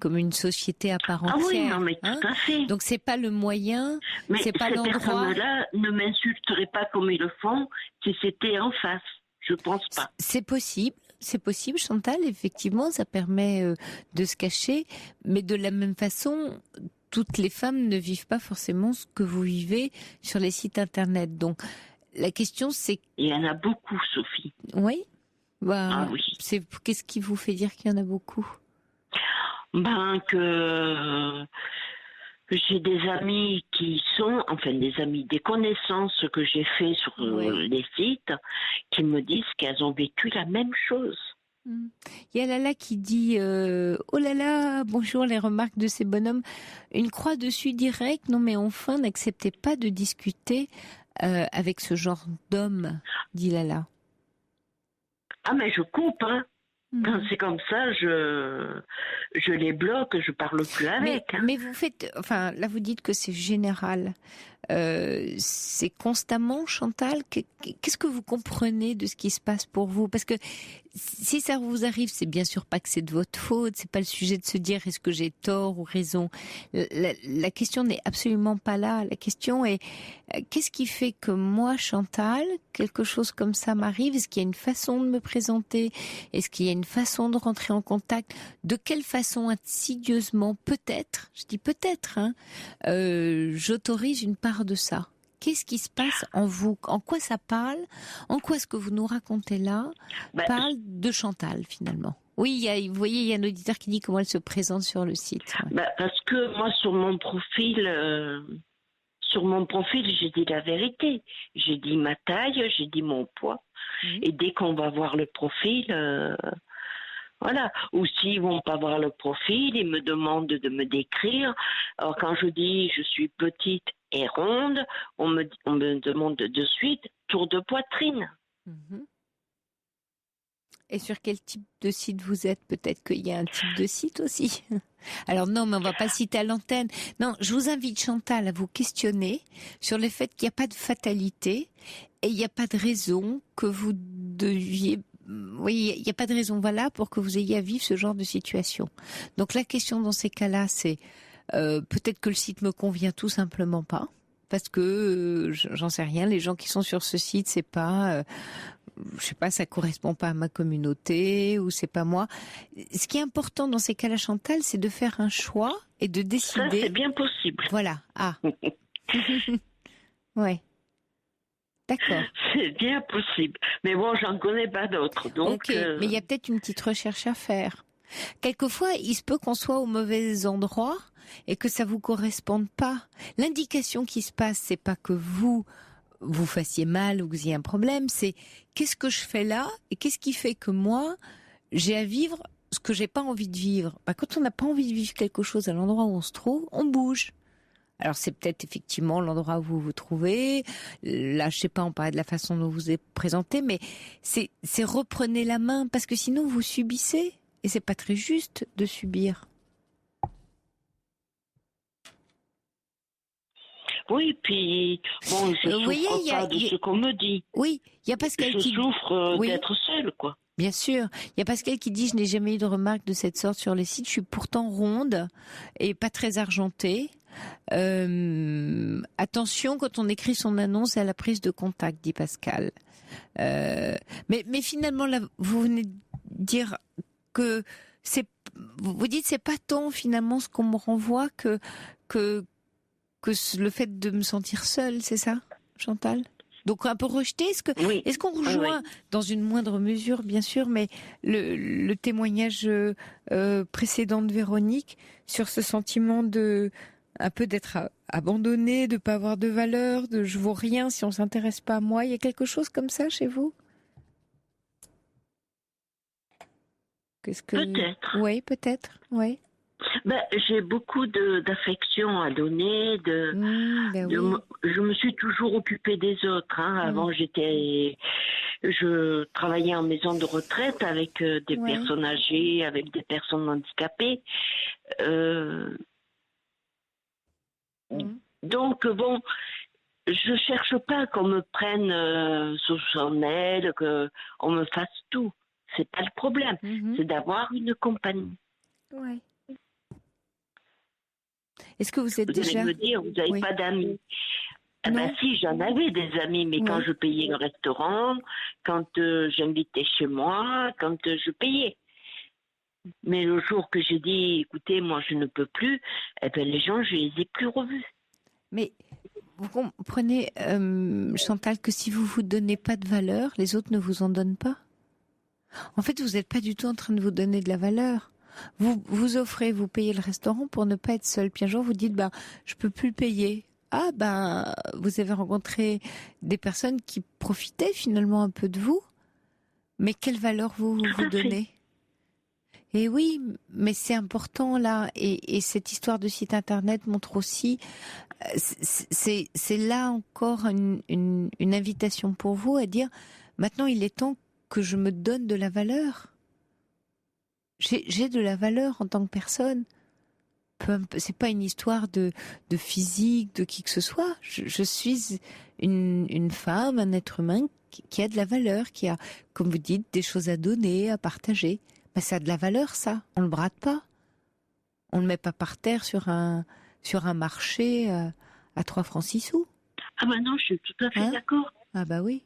une société à part entière. Ah oui, non, mais tout à fait. Donc c'est pas le moyen, mais c'est pas l'endroit. Ces personnes-là ne m'insulteraient pas comme ils le font si c'était en face. Je pense pas. C'est possible, Chantal. Effectivement, ça permet de se cacher, mais de la même façon, toutes les femmes ne vivent pas forcément ce que vous vivez sur les sites internet. Donc la question c'est. Il y en a beaucoup, Sophie. Oui. Ah oui. Qu'est-ce qui vous fait dire qu'il y en a beaucoup? Que j'ai des amis des connaissances que j'ai fait sur les sites qui me disent qu'elles ont vécu la même chose. Il y a Lala qui dit oh là là, bonjour, les remarques de ces bonhommes. Une croix dessus direct, non mais enfin, n'acceptez pas de discuter avec ce genre d'homme, dit Lala. Ah mais je coupe, hein. Quand c'est comme ça, je les bloque, je parle plus avec. Mais vous faites, là vous dites que c'est général. C'est constamment, Chantal. Qu'est-ce que vous comprenez de ce qui se passe pour vous? Parce que si ça vous arrive, c'est bien sûr pas que c'est de votre faute. C'est pas le sujet de se dire est-ce que j'ai tort ou raison. La question n'est absolument pas là. La question est qu'est-ce qui fait que moi, Chantal, quelque chose comme ça m'arrive? Est-ce qu'il y a une façon de me présenter? Est-ce qu'il y a une façon de rentrer en contact? De quelle façon insidieusement, peut-être, je dis peut-être, j'autorise une part de ça? Qu'est-ce qui se passe en vous? En quoi ça parle? En quoi ce que vous nous racontez là parle de Chantal finalement? Oui, vous voyez, il y a un auditeur qui dit comment elle se présente sur le site. Parce que moi, sur mon profil, j'ai dit la vérité. J'ai dit ma taille, j'ai dit mon poids. Et dès qu'on va voir le profil, voilà. Ou s'ils vont pas voir le profil, ils me demandent de me décrire. Alors quand je dis je suis petite et ronde, on me demande de suite tour de poitrine. Et sur quel type de site vous êtes? Peut-être qu'il y a un type de site aussi. Alors non, mais on va pas citer à l'antenne. Non, je vous invite, Chantal, à vous questionner sur le fait qu'il n'y a pas de fatalité et il n'y a pas de raison que vous deviez... Oui, il n'y a pas de raison valable pour que vous ayez à vivre ce genre de situation. Donc la question dans ces cas-là, c'est peut-être que le site me convient tout simplement pas. Parce que, j'en sais rien, les gens qui sont sur ce site, c'est pas... je sais pas, ça correspond pas à ma communauté ou c'est pas moi. Ce qui est important dans ces cas-là, Chantal, c'est de faire un choix et de décider. Ça, c'est bien possible. Voilà. Ah. Ouais. D'accord. C'est bien possible. Mais bon, j'en connais pas d'autres. Donc, mais il y a peut-être une petite recherche à faire. Quelquefois, il se peut qu'on soit au mauvais endroit et que ça vous corresponde pas. L'indication qui se passe, c'est pas que vous fassiez mal ou que vous ayez un problème, c'est qu'est-ce que je fais là et qu'est-ce qui fait que moi, j'ai à vivre ce que j'ai pas envie de vivre. Quand on n'a pas envie de vivre quelque chose à l'endroit où on se trouve, on bouge. Alors c'est peut-être effectivement l'endroit où vous vous trouvez. Là, je sais pas, on parlait de la façon dont vous vous êtes présenté, mais c'est reprenez la main parce que sinon vous subissez et c'est pas très juste de subir. Oui, puis bon, je souffre pas de ce qu'on me dit. Oui, il y a Pascal qui souffre d'être seule, quoi. Bien sûr. Il y a Pascal qui dit « Je n'ai jamais eu de remarques de cette sorte sur les sites. Je suis pourtant ronde et pas très argentée. Attention quand on écrit son annonce à la prise de contact, dit Pascal. Mais finalement, là, vous venez de dire que vous dites c'est pas tant finalement ce qu'on me renvoie que le fait de me sentir seule, c'est ça, Chantal? Donc un peu rejeté, est-ce qu'on rejoint dans une moindre mesure, bien sûr, mais le témoignage précédent de Véronique sur ce sentiment un peu d'être abandonné, de pas avoir de valeur, de je vaux rien si on s'intéresse pas à moi. Il y a quelque chose comme ça chez vous? Peut-être. Oui, peut-être. Oui. J'ai beaucoup d'affection à donner. Je me suis toujours occupée des autres. Avant, je travaillais en maison de retraite avec des personnes âgées, avec des personnes handicapées. Donc, bon, je cherche pas qu'on me prenne sous son aile, qu'on me fasse tout. c'est pas le problème. C'est d'avoir une compagnie. Ouais. Est-ce que vous êtes déjà... Allez me dire, vous n'avez pas d'amis. Ah Non. ben si, j'en avais des amis, mais quand je payais le restaurant, quand j'invitais chez moi, quand je payais. Mais le jour que j'ai dit, écoutez, moi je ne peux plus, eh ben les gens, je les ai plus revus. Mais vous comprenez, Chantal, que si vous vous donnez pas de valeur, les autres ne vous en donnent pas. En fait, vous n'êtes pas du tout en train de vous donner de la valeur. Vous offrez, vous payez le restaurant pour ne pas être seul. Puis un jour, vous dites, je peux plus le payer. Ah, vous avez rencontré des personnes qui profitaient finalement un peu de vous. Mais quelle valeur vous donnez? Et oui, mais c'est important là. Et cette histoire de site internet montre aussi, c'est là encore une invitation pour vous à dire, maintenant il est temps que je me donne de la valeur. J'ai de la valeur en tant que personne. C'est pas une histoire de physique, de qui que ce soit. Je suis une femme, un être humain qui a de la valeur, qui a, comme vous dites, des choses à donner, à partager. Ça a de la valeur, ça. On le brade pas. On le met pas par terre sur un marché à 3 francs 6 sous. Ah non, je suis tout à fait d'accord. Ah oui.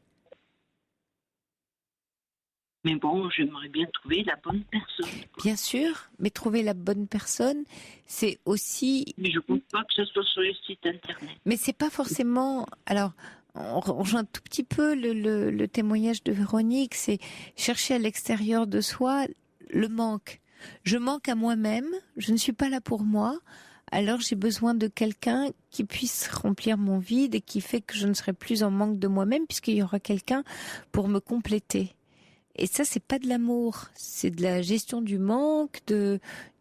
Mais bon, j'aimerais bien trouver la bonne personne. Bien sûr, mais trouver la bonne personne, c'est aussi... Mais je ne pense pas que ce soit sur le site internet. Mais c'est pas forcément... Alors, on rejoint un tout petit peu le témoignage de Véronique, c'est chercher à l'extérieur de soi le manque. Je manque à moi-même, je ne suis pas là pour moi, alors j'ai besoin de quelqu'un qui puisse remplir mon vide et qui fait que je ne serai plus en manque de moi-même puisqu'il y aura quelqu'un pour me compléter. Et ça, c'est pas de l'amour, c'est de la gestion du manque,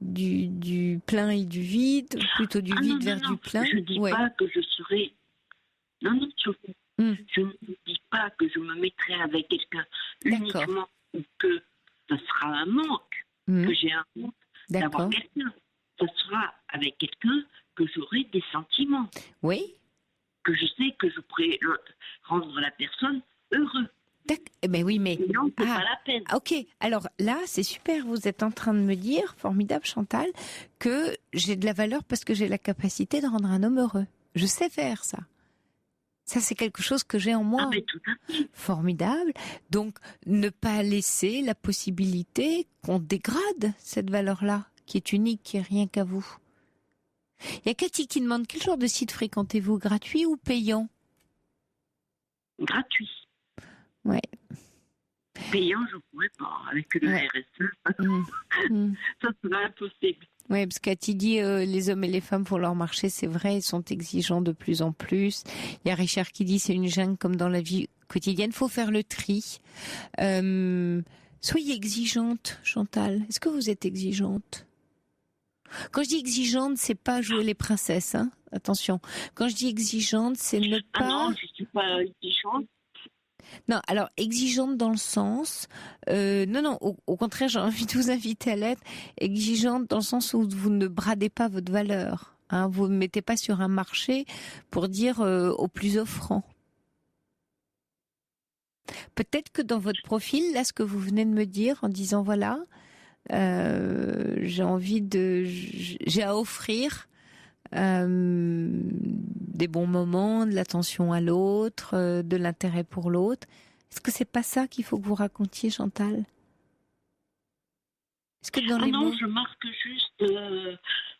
du plein et du vide, plutôt du vide vers du plein. Je ne dis pas que je serai... Non, surtout. Je ne dis pas que je me mettrai avec quelqu'un uniquement ou que ce sera un manque, que j'ai un manque d'avoir quelqu'un. Ce sera avec quelqu'un que j'aurai des sentiments. Oui. Que je sais que je pourrai rendre la personne heureuse. Ben oui, mais... Non, c'est pas la peine. Ok, alors là, c'est super, vous êtes en train de me dire, formidable Chantal, que j'ai de la valeur parce que j'ai la capacité de rendre un homme heureux. Je sais faire ça. Ça, c'est quelque chose que j'ai en moi. Ah, mais tout à fait. Formidable. Donc, ne pas laisser la possibilité qu'on dégrade cette valeur-là, qui est unique, qui est rien qu'à vous. Il y a Cathy qui demande, quel genre de site fréquentez-vous, gratuit ou payant? Gratuit. Ouais. Payant, je ne pourrais pas. Avec le RSE, ça serait impossible. Oui, parce qu'Cathy dit les hommes et les femmes pour leur marché, c'est vrai, ils sont exigeants de plus en plus. Il y a Richard qui dit c'est une jungle comme dans la vie quotidienne. Faut faire le tri. Soyez exigeante, Chantal. Est-ce que vous êtes exigeante? Quand je dis exigeante, c'est pas jouer les princesses, hein. Attention. Quand je dis exigeante, c'est ne pas... Ah non, je suis pas exigeante. Non, alors exigeante dans le sens, au contraire, j'ai envie de vous inviter à l'être exigeante dans le sens où vous ne bradez pas votre valeur, hein, vous ne mettez pas sur un marché pour dire au plus offrant. Peut-être que dans votre profil, là, ce que vous venez de me dire en disant voilà, j'ai à offrir. Des bons moments, de l'attention à l'autre, de l'intérêt pour l'autre. Est-ce que c'est pas ça qu'il faut que vous racontiez, Chantal? Est-ce que dans les non, mots... je marque juste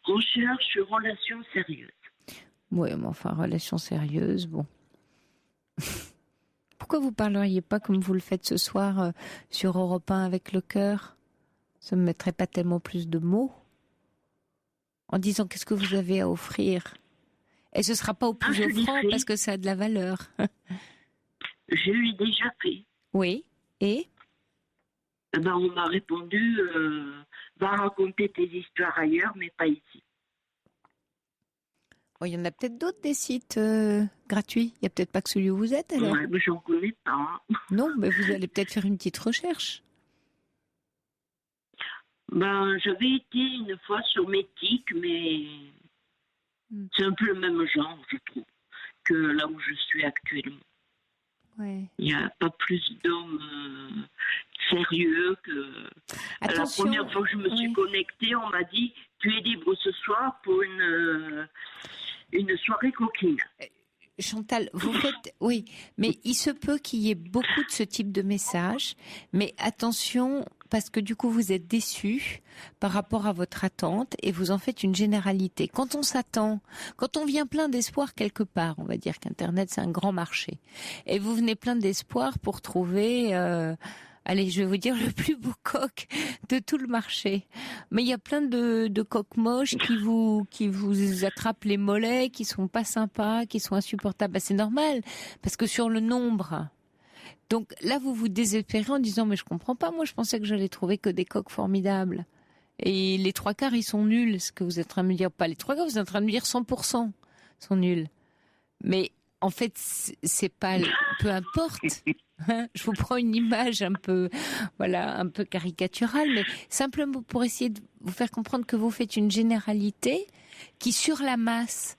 recherche relation sérieuse. Oui, mais enfin, relation sérieuse, bon. Pourquoi vous parleriez pas comme vous le faites ce soir sur Europe 1 avec le cœur? Ça me mettrait pas tellement plus de mots en disant qu'est-ce que vous avez à offrir. Et ce sera pas au plus offrant parce que ça a de la valeur. Je l'ai déjà fait. Oui, et on m'a répondu, va raconter tes histoires ailleurs, mais pas ici. Il y en a peut-être d'autres des sites gratuits. Il n'y a peut-être pas que celui où vous êtes alors. Ouais, mais j'en connais pas. Non, mais vous allez peut-être faire une petite recherche. J'avais été une fois sur Métique, mais c'est un peu le même genre, je trouve, que là où je suis actuellement. Ouais. Il n'y a pas plus d'hommes sérieux. Attention, la première fois que je me suis connectée, on m'a dit tu es libre ce soir pour une soirée coquine. Chantal, vous faites, oui, mais il se peut qu'il y ait beaucoup de ce type de messages, mais attention, parce que du coup vous êtes déçus par rapport à votre attente et vous en faites une généralité. Quand on s'attend, quand on vient plein d'espoir quelque part, on va dire qu'Internet c'est un grand marché, et vous venez plein d'espoir pour trouver... allez, je vais vous dire le plus beau coq de tout le marché. Mais il y a plein de coqs moches qui vous attrapent les mollets, qui sont pas sympas, qui sont insupportables. Ben, c'est normal, parce que sur le nombre. Donc là, vous vous désespérez en disant, mais je comprends pas, moi je pensais que j'allais trouver que des coqs formidables. Et les 3/4, ils sont nuls, ce que vous êtes en train de me dire. Pas les 3/4, vous êtes en train de me dire 100% sont nuls. Mais en fait, c'est pas, peu importe. Je vous prends une image un peu caricaturale, mais simplement pour essayer de vous faire comprendre que vous faites une généralité qui, sur la masse,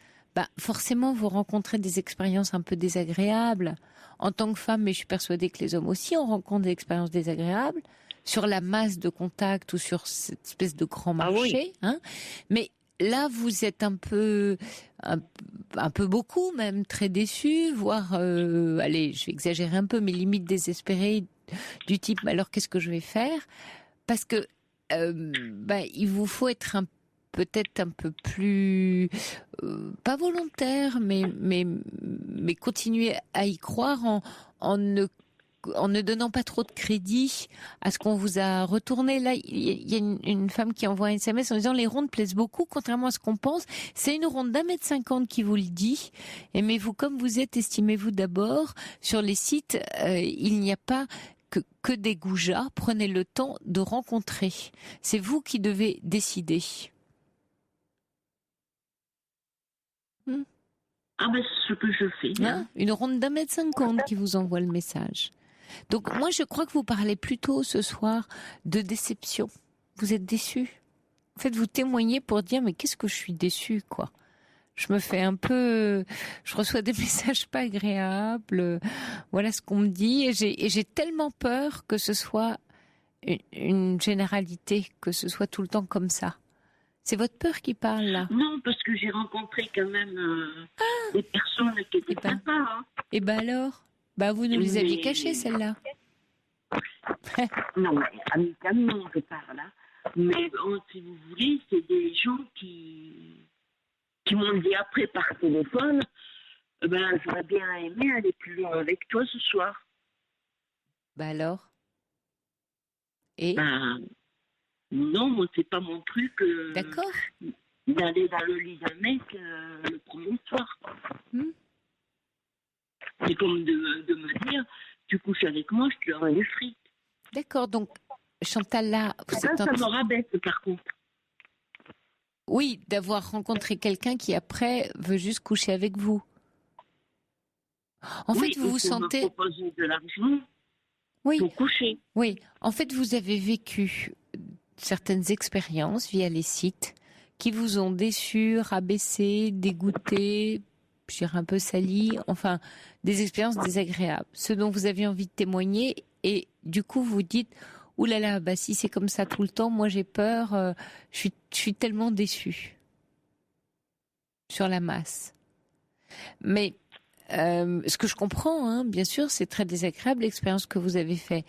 forcément, vous rencontrez des expériences un peu désagréables. En tant que femme, mais je suis persuadée que les hommes aussi, on rencontre des expériences désagréables sur la masse de contact ou sur cette espèce de grand marché. Mais là, vous êtes un peu beaucoup même, très déçu, voire, allez, je vais exagérer un peu, mais limite désespéré, du type, alors qu'est-ce que je vais faire? Parce que il vous faut être peut-être un peu plus, pas volontaire, mais continuer à y croire en ne donnant pas trop de crédit à ce qu'on vous a retourné. Là, il y a une femme qui envoie un SMS en disant les rondes plaisent beaucoup, contrairement à ce qu'on pense. C'est une ronde d'1,50 m qui vous le dit. Aimez-vous comme vous êtes, estimez-vous d'abord. Sur les sites, il n'y a pas que des goujats. Prenez le temps de rencontrer. C'est vous qui devez décider. Ah ben, c'est ce que je fais. Une ronde d'1,50 m qui vous envoie le message. Donc moi je crois que vous parlez plutôt ce soir de déception. Vous êtes déçu. En fait vous témoignez pour dire mais qu'est-ce que je suis déçu quoi. Je me fais je reçois des messages pas agréables. Voilà ce qu'on me dit et j'ai tellement peur que ce soit une généralité, que ce soit tout le temps comme ça. C'est votre peur qui parle là. Non, parce que j'ai rencontré quand même des personnes qui étaient sympas. Et alors vous nous les aviez cachées, celles-là. Non, mais amicalement, je parle. Mais si vous voulez, c'est des gens qui m'ont dit après par téléphone, j'aurais bien aimé aller plus loin avec toi ce soir. Alors et non, moi, c'est pas mon truc d'accord. D'aller dans le lit d'un mec le premier soir. C'est comme de me dire, tu couches avec moi, je te rends les frites. D'accord, donc Chantal, là... Ça me rabaisse par contre. Oui, d'avoir rencontré quelqu'un qui après veut juste coucher avec vous. En fait, vous vous sentez... me proposer de l'argent pour coucher. Oui, en fait, vous avez vécu certaines expériences via les sites qui vous ont déçu, rabaissé, dégoûté, je dirais un peu sali, enfin, des expériences désagréables, ce dont vous aviez envie de témoigner, et du coup vous dites « Ouh là là, si c'est comme ça tout le temps, moi j'ai peur, je suis tellement déçue sur la masse. » Mais ce que je comprends, bien sûr, c'est très désagréable l'expérience que vous avez faite.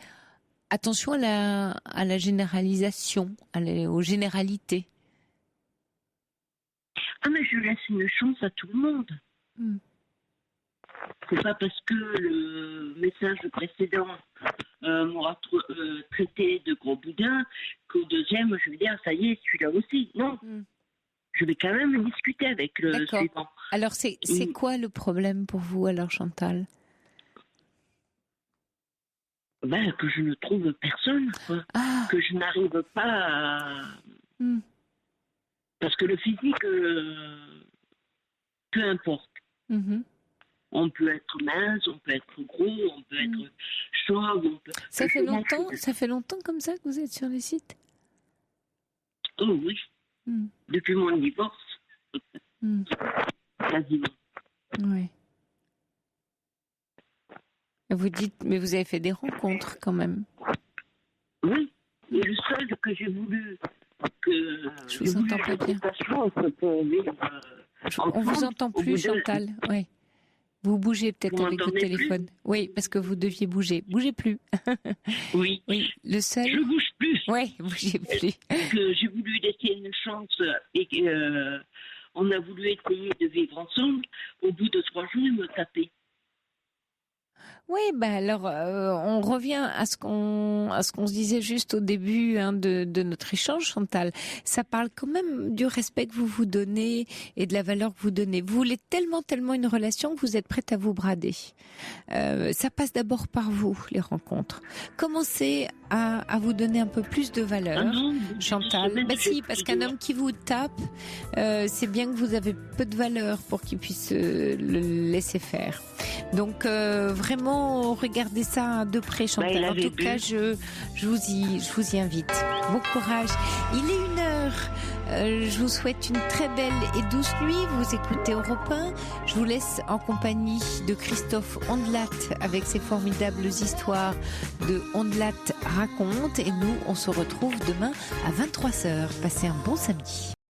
Attention à la généralisation, aux généralités. Ah mais je laisse une chance à tout le monde. C'est pas parce que le message précédent m'aura traité de gros boudin qu'au deuxième, je vais dire, ça y est, celui-là aussi. Non. Je vais quand même discuter avec le suivant. Alors, c'est quoi le problème pour vous, alors, Chantal ? Que je ne trouve personne, que je n'arrive pas à... Parce que le physique, peu importe. On peut être mince, on peut être gros, on peut être chauve, on peut... Ça fait longtemps comme ça que vous êtes sur les sites ? Oh oui. Depuis mon divorce. Quasiment. Oui. Vous dites, mais vous avez fait des rencontres quand même. que j'ai voulu que Je vous entends pas bien. pour vivre On vous entend plus, Chantal. Oui. Vous bougez peut-être Vous avec votre m'entendez téléphone. Oui, parce que vous deviez bouger. Bougez plus. Oui. Oui, le seul. Je bouge plus. Oui, bougez plus. Que j'ai voulu laisser une chance et on a voulu essayer de vivre ensemble. Au bout de 3 jours, il me tapait. Oui, alors on revient à ce qu'on se disait juste au début de notre échange, Chantal. Ça parle quand même du respect que vous vous donnez et de la valeur que vous donnez. Vous voulez tellement une relation que vous êtes prête à vous brader. Ça passe d'abord par vous, les rencontres. Commencez à vous donner un peu plus de valeur, Chantal. Si, parce qu'un homme qui vous tape, c'est bien que vous avez peu de valeur pour qu'il puisse le laisser faire. Donc vraiment, regardez ça de près, Chantal. En tout cas, je vous y invite. Bon courage. Il est 1h. Je vous souhaite une très belle et douce nuit. Vous écoutez Europe 1. Je vous laisse en compagnie de Christophe Ondelat avec ses formidables histoires de Ondelat raconte. Et nous, on se retrouve demain à 23h. Passez un bon samedi.